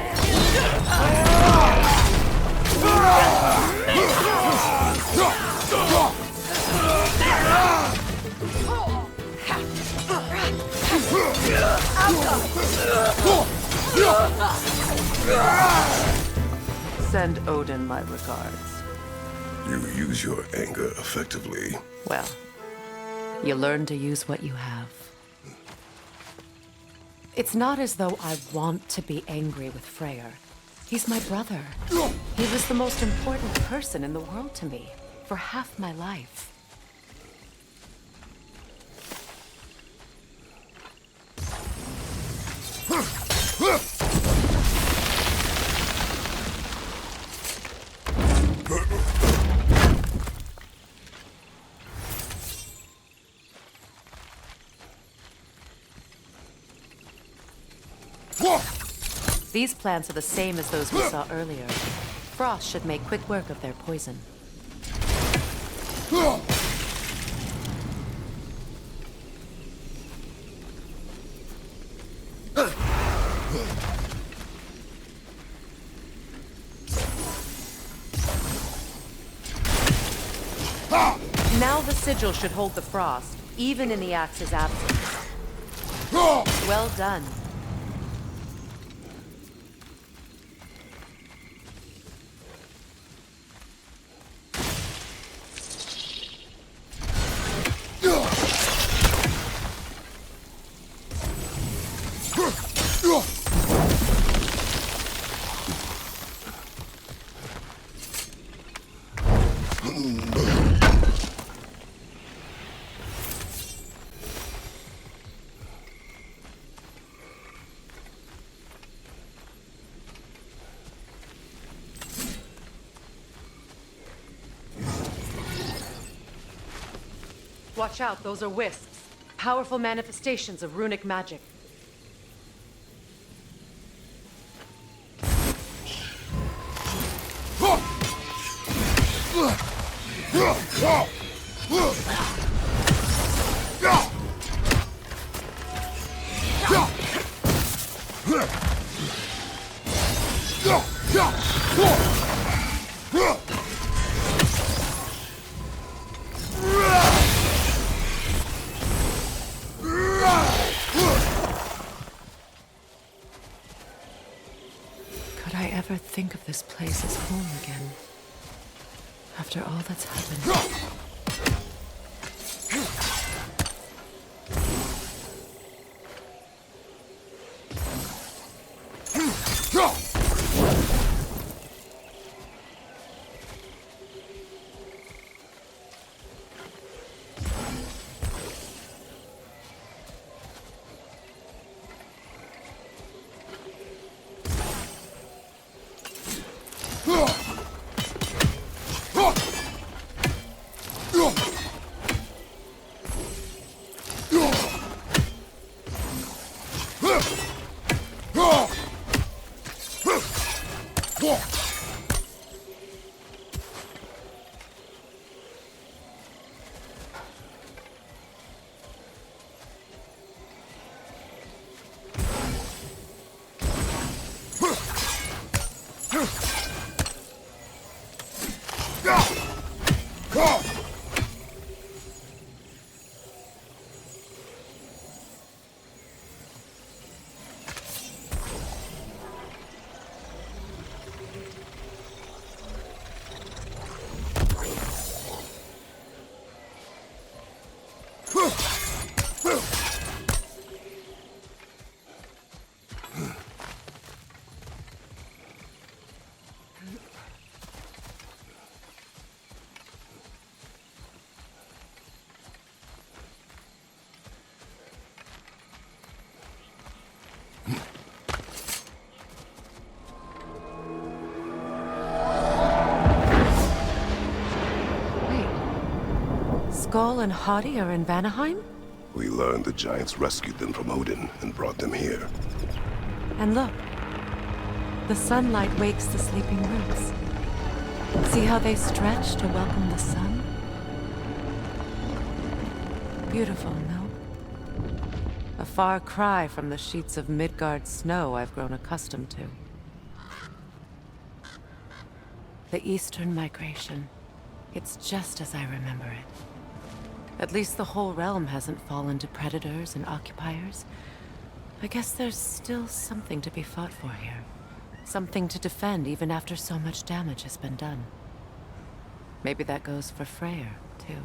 Send Odin my regards. You use your anger effectively. Well, you learn to use what you have. It's not as though I want to be angry with Freyr. He's my brother. He was the most important person in the world to me for half my life. These plants are the same as those we saw earlier. Frost should make quick work of their poison. Now the sigil should hold the frost, even in the axe's absence. Well done. Watch out, those are wisps. Powerful manifestations of runic magic. Could I ever think of this place as home again? After all that's happened. Skull and Hati are in Vanaheim? We learned the giants rescued them from Odin and brought them here. And look, the sunlight wakes the sleeping roots. See how they stretch to welcome the sun? Beautiful, no? A far cry from the sheets of Midgard snow I've grown accustomed to. The Eastern Migration. It's just as I remember it. At least the whole realm hasn't fallen to predators and occupiers. I guess there's still something to be fought for here. Something to defend even after so much damage has been done. Maybe that goes for Freyr, too.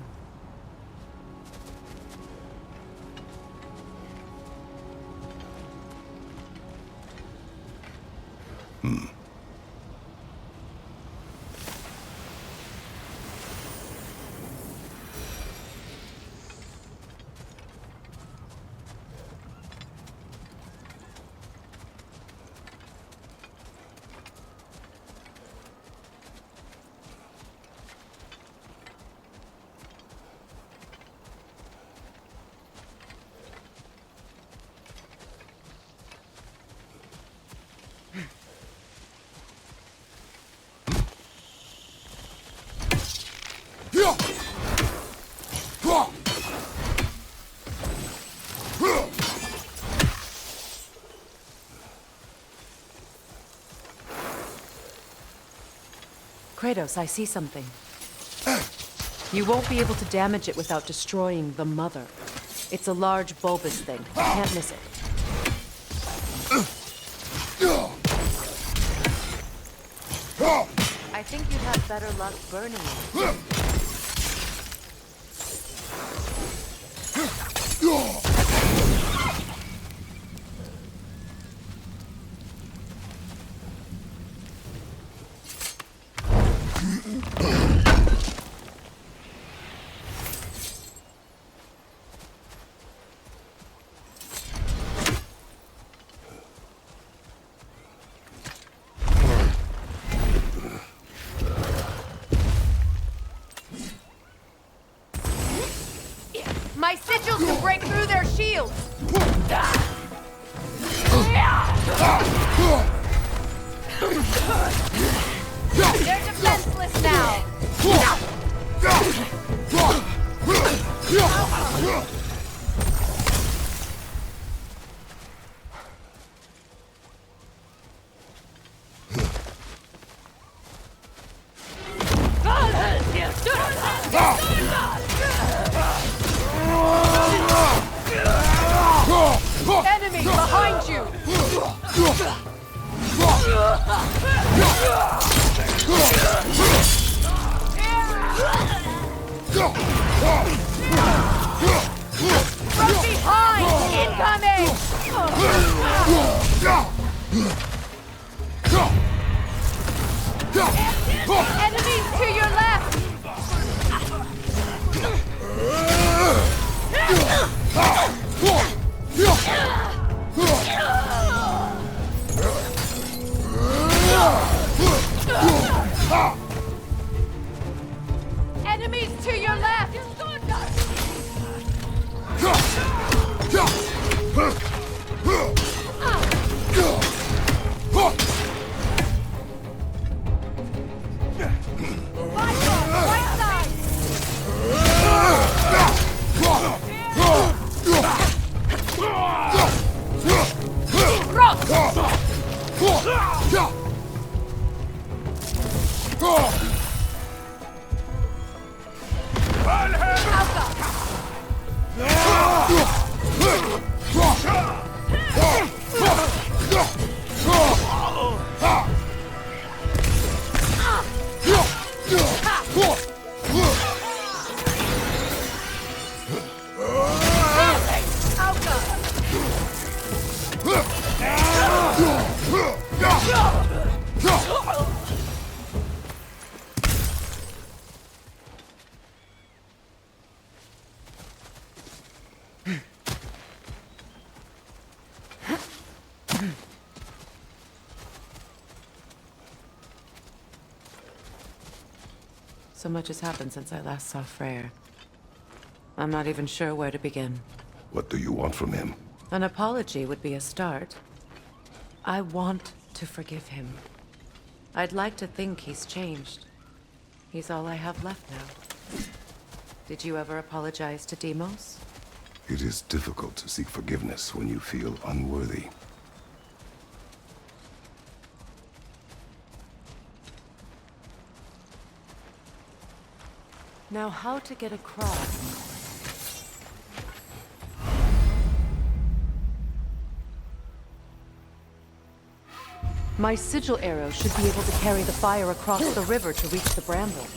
Kratos, I see something. You won't be able to damage it without destroying the Mother. It's a large bulbous thing. You can't miss it. I think you'd have better luck burning it. My sigils can break through their shields! They're defenseless now! Enemy behind you! From behind! Incoming! Enemies to your left! Enemies to your left! Right side! So much has happened since I last saw Freyr. I'm not even sure where to begin. What do you want from him? An apology would be a start. I want to forgive him. I'd like to think he's changed. He's all I have left now. Did you ever apologize to Deimos? It is difficult to seek forgiveness when you feel unworthy. Now, how to get across? My sigil arrow should be able to carry the fire across the river to reach the bramble.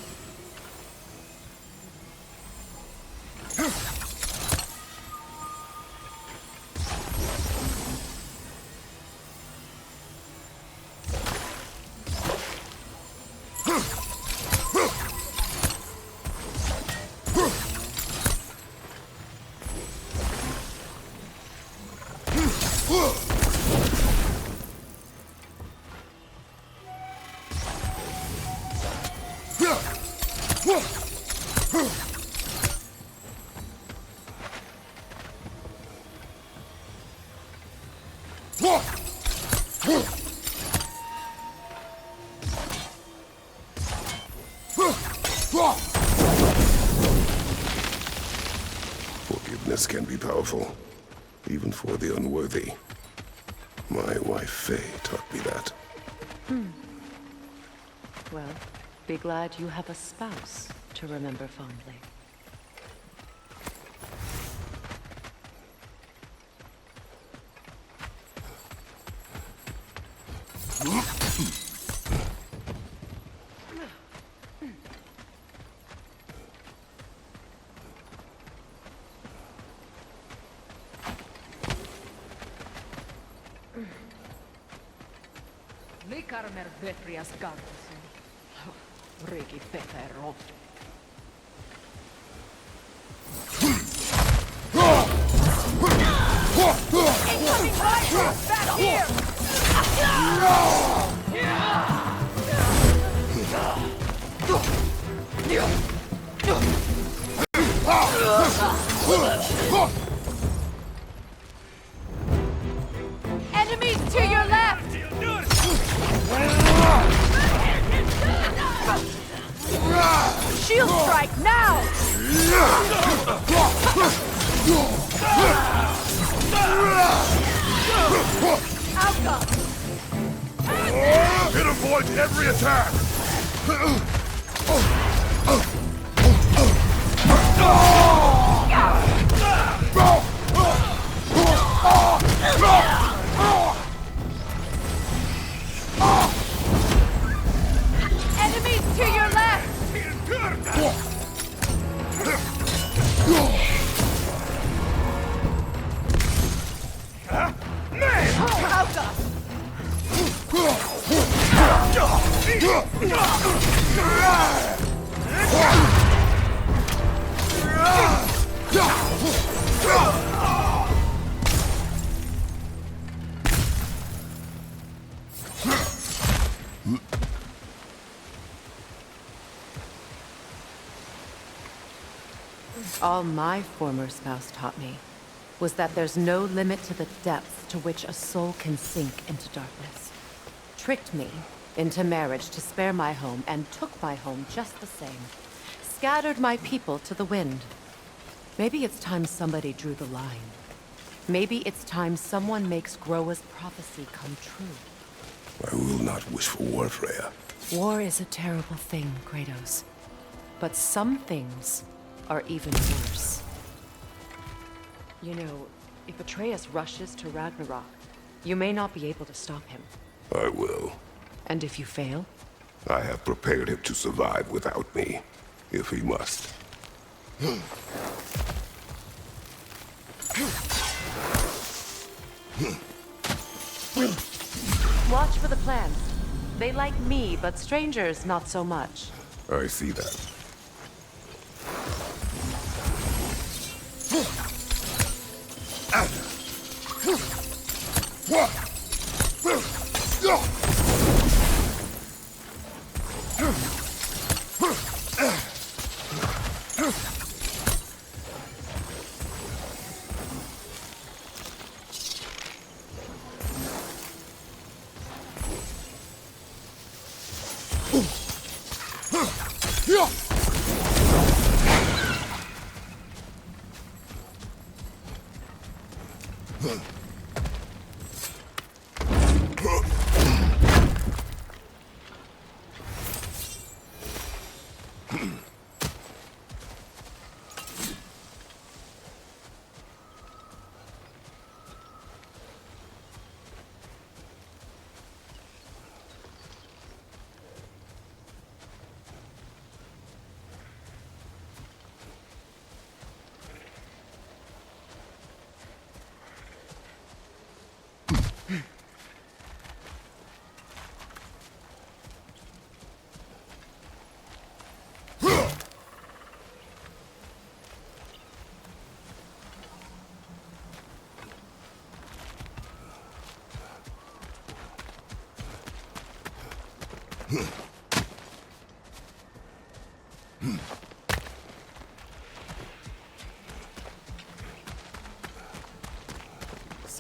Forgiveness can be powerful, even for the unworthy. My wife Faye taught me that. Well, be glad you have a spouse to remember fondly. Likarmer vetrias gartusen. Riki fetero. Incoming fire! Back here! Enemies to your left! Shield strike now! Outcome! It avoids every attack! Enemies to your left! All my former spouse taught me was that there's no limit to the depth to which a soul can sink into darkness. Tricked me into marriage to spare my home and took my home just the same. Scattered my people to the wind. Maybe it's time somebody drew the line. Maybe it's time someone makes Groa's prophecy come true. I will not wish for war, Freya. War is a terrible thing, Kratos. But some things are even worse. You know, if Atreus rushes to Ragnarok, you may not be able to stop him. I will. And if you fail? I have prepared him to survive without me, if he must. Watch for the plants. They like me, but strangers not so much. I see that.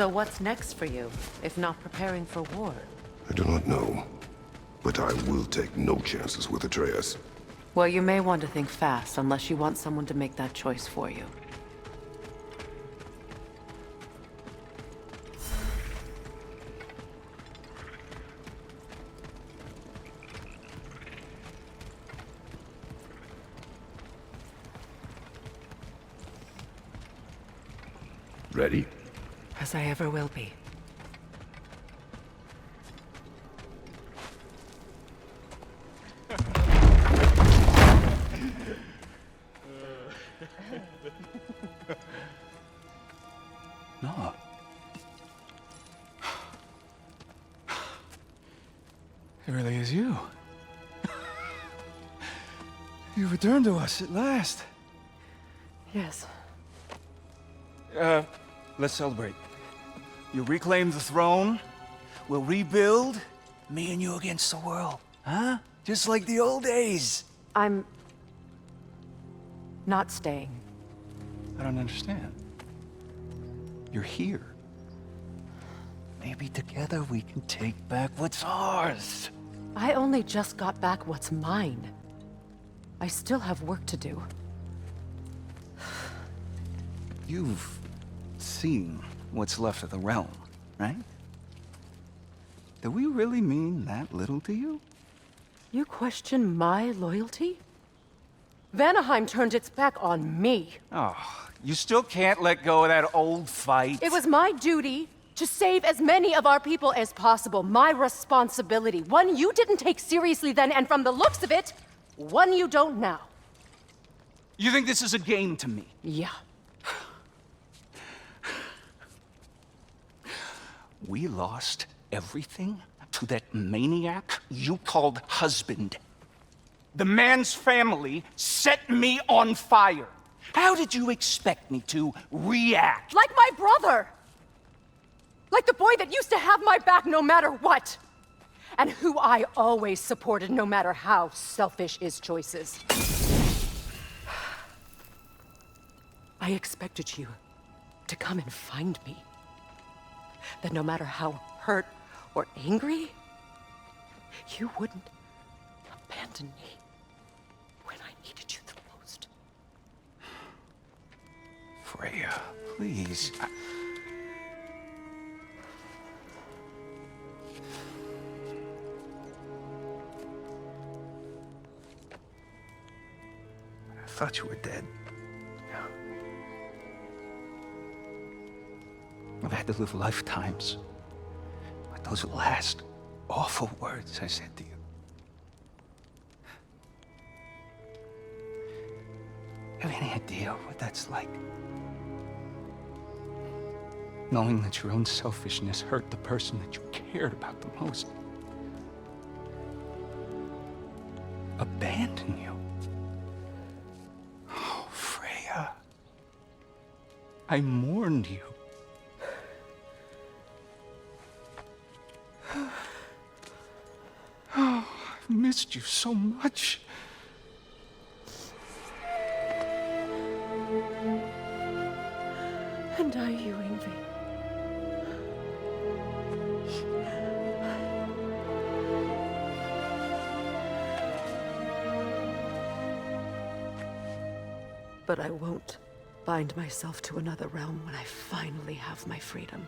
So what's next for you, if not preparing for war? I do not know, but I will take no chances with Atreus. Well, you may want to think fast, unless you want someone to make that choice for you. Ready? As I ever will be. No. It really is you. You returned to us at last. Yes. Let's celebrate. You reclaim the throne, we'll rebuild, me and you against the world. Huh? Just like the old days. I'm... not staying. I don't understand. You're here. Maybe together we can take back what's ours. I only just got back what's mine. I still have work to do. You've seen what's left of the realm, right? Do we really mean that little to you? You question my loyalty? Vanaheim turned its back on me. Oh, you still can't let go of that old fight? It was my duty to save as many of our people as possible. My responsibility. One you didn't take seriously then, and from the looks of it, one you don't now. You think this is a game to me? Yeah. We lost everything to that maniac you called husband. The man's family set me on fire. How did you expect me to react? Like my brother! Like the boy that used to have my back no matter what! And who I always supported no matter how selfish his choices. I expected you to come and find me. That no matter how hurt or angry, you wouldn't abandon me when I needed you the most. Freya, please. I thought you were dead. I've had to live lifetimes with those last awful words I said to you. Have any idea what that's like? Knowing that your own selfishness hurt the person that you cared about the most. Abandon you. Oh, Freya. I mourned you. Oh, I've missed you so much. And I, you, Ingvi. But I won't bind myself to another realm when I finally have my freedom.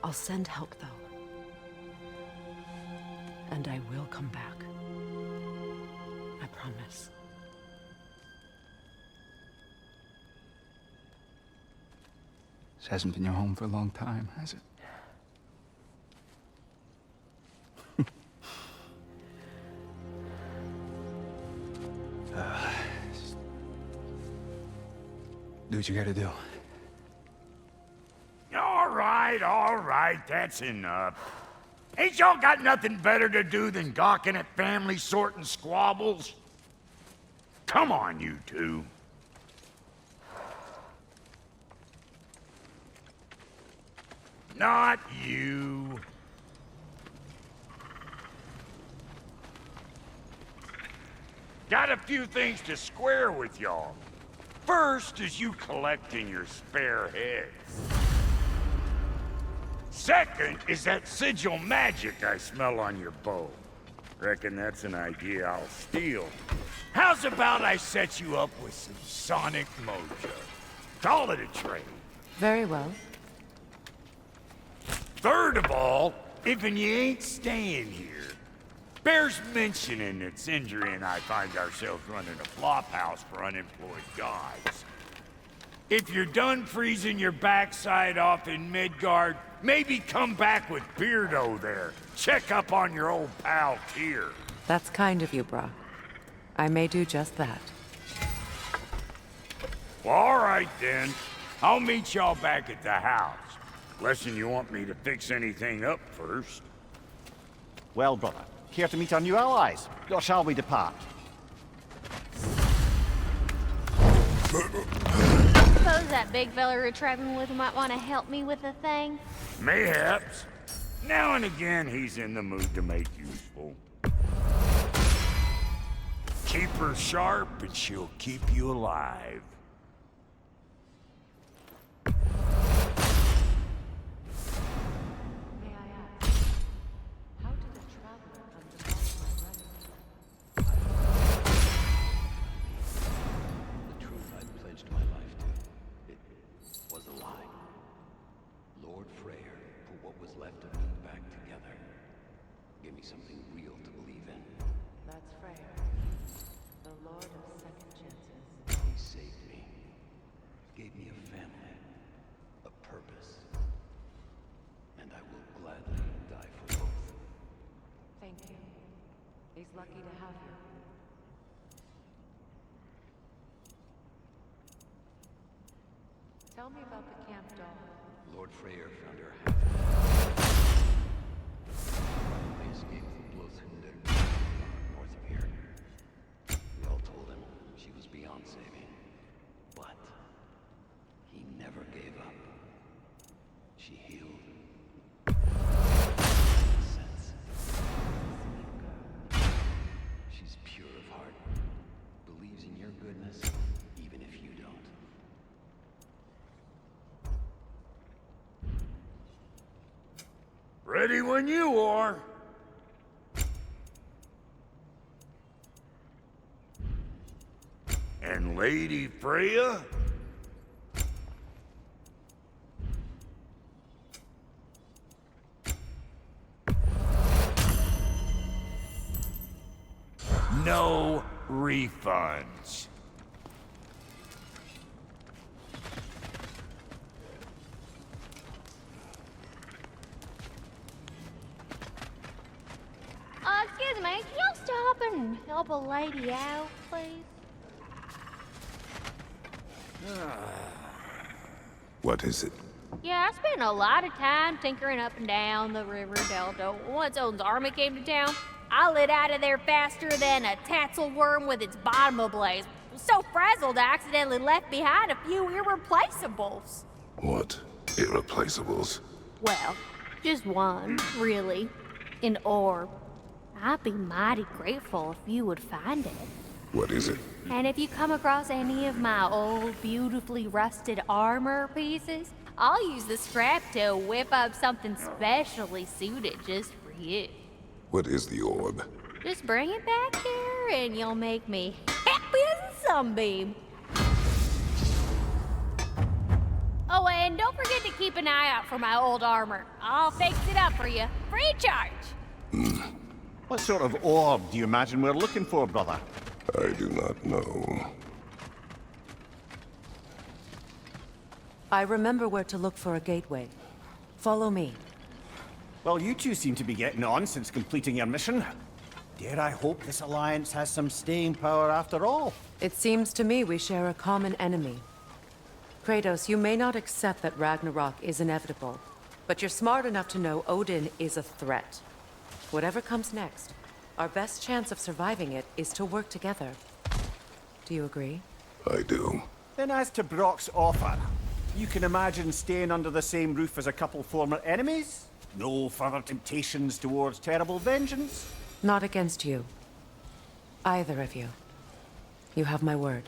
I'll send help, though. And I will come back. I promise. This hasn't been your home for a long time, has it? Do what you gotta do. All right, that's enough. Ain't y'all got nothing better to do than gawking at family sorting squabbles? Come on, you two. Not you. Got a few things to square with y'all. First is you collecting your spare heads. Second is that sigil magic I smell on your bow. Reckon that's an idea I'll steal. How's about I set you up with some sonic mojo? Call it a trade. Very well. Third of all, if you ain't staying here, bears mentioning that Sindri and I find ourselves running a flop house for unemployed gods. If you're done freezing your backside off in Midgard, maybe come back with Beardo there. Check up on your old pal Tyr. That's kind of you, Brock. I may do just that. Well, all right then. I'll meet y'all back at the house. Unless you want me to fix anything up first. Well, brother, care to meet our new allies? Or shall we depart? Suppose that big fella you're traveling with might want to help me with a thing. Mayhaps. Now and again, he's in the mood to make useful. Keep her sharp and she'll keep you alive. May I ask, how did a traveler come to call my brother? The truth I pledged my life to, it was a lie. Lord Freyr put what was left of me back together. Gave me something real to believe in. That's Freyr, the Lord of Second Chances. He saved me. Gave me a family. A purpose. And I will gladly die for both. Thank you. He's lucky to have you. Tell me about the camp dog. Lord Freyr found her half. I escaped the Blothhunder north of here. We all told him she was beyond saving. But he never gave up. She healed. Sense. She's pure of heart. Believes in your goodness, even if you don't. Ready when you are. And Lady Freya? No refunds. Excuse me, can y'all stop and help a lady out, please? What is it? Yeah, I spent a lot of time tinkering up and down the river delta. Once Odin's army came to town, I lit out of there faster than a tassel worm with its bottom ablaze. So frazzled, I accidentally left behind a few irreplaceables. What? Irreplaceables? Well, just one, really. An orb. I'd be mighty grateful if you would find it. What is it? And if you come across any of my old, beautifully rusted armor pieces, I'll use the scrap to whip up something specially suited just for you. What is the orb? Just bring it back here and you'll make me happy as a sunbeam. Oh, and don't forget to keep an eye out for my old armor. I'll fix it up for you, free of charge. What sort of orb do you imagine we're looking for, brother? I do not know. I remember where to look for a gateway. Follow me. Well, you two seem to be getting on since completing your mission. Dare I hope this alliance has some staying power after all? It seems to me we share a common enemy. Kratos, you may not accept that Ragnarok is inevitable, but you're smart enough to know Odin is a threat. Whatever comes next, our best chance of surviving it is to work together. Do you agree? I do. Then as to Brock's offer, you can imagine staying under the same roof as a couple former enemies? No further temptations towards terrible vengeance? Not against you. Either of you. You have my word.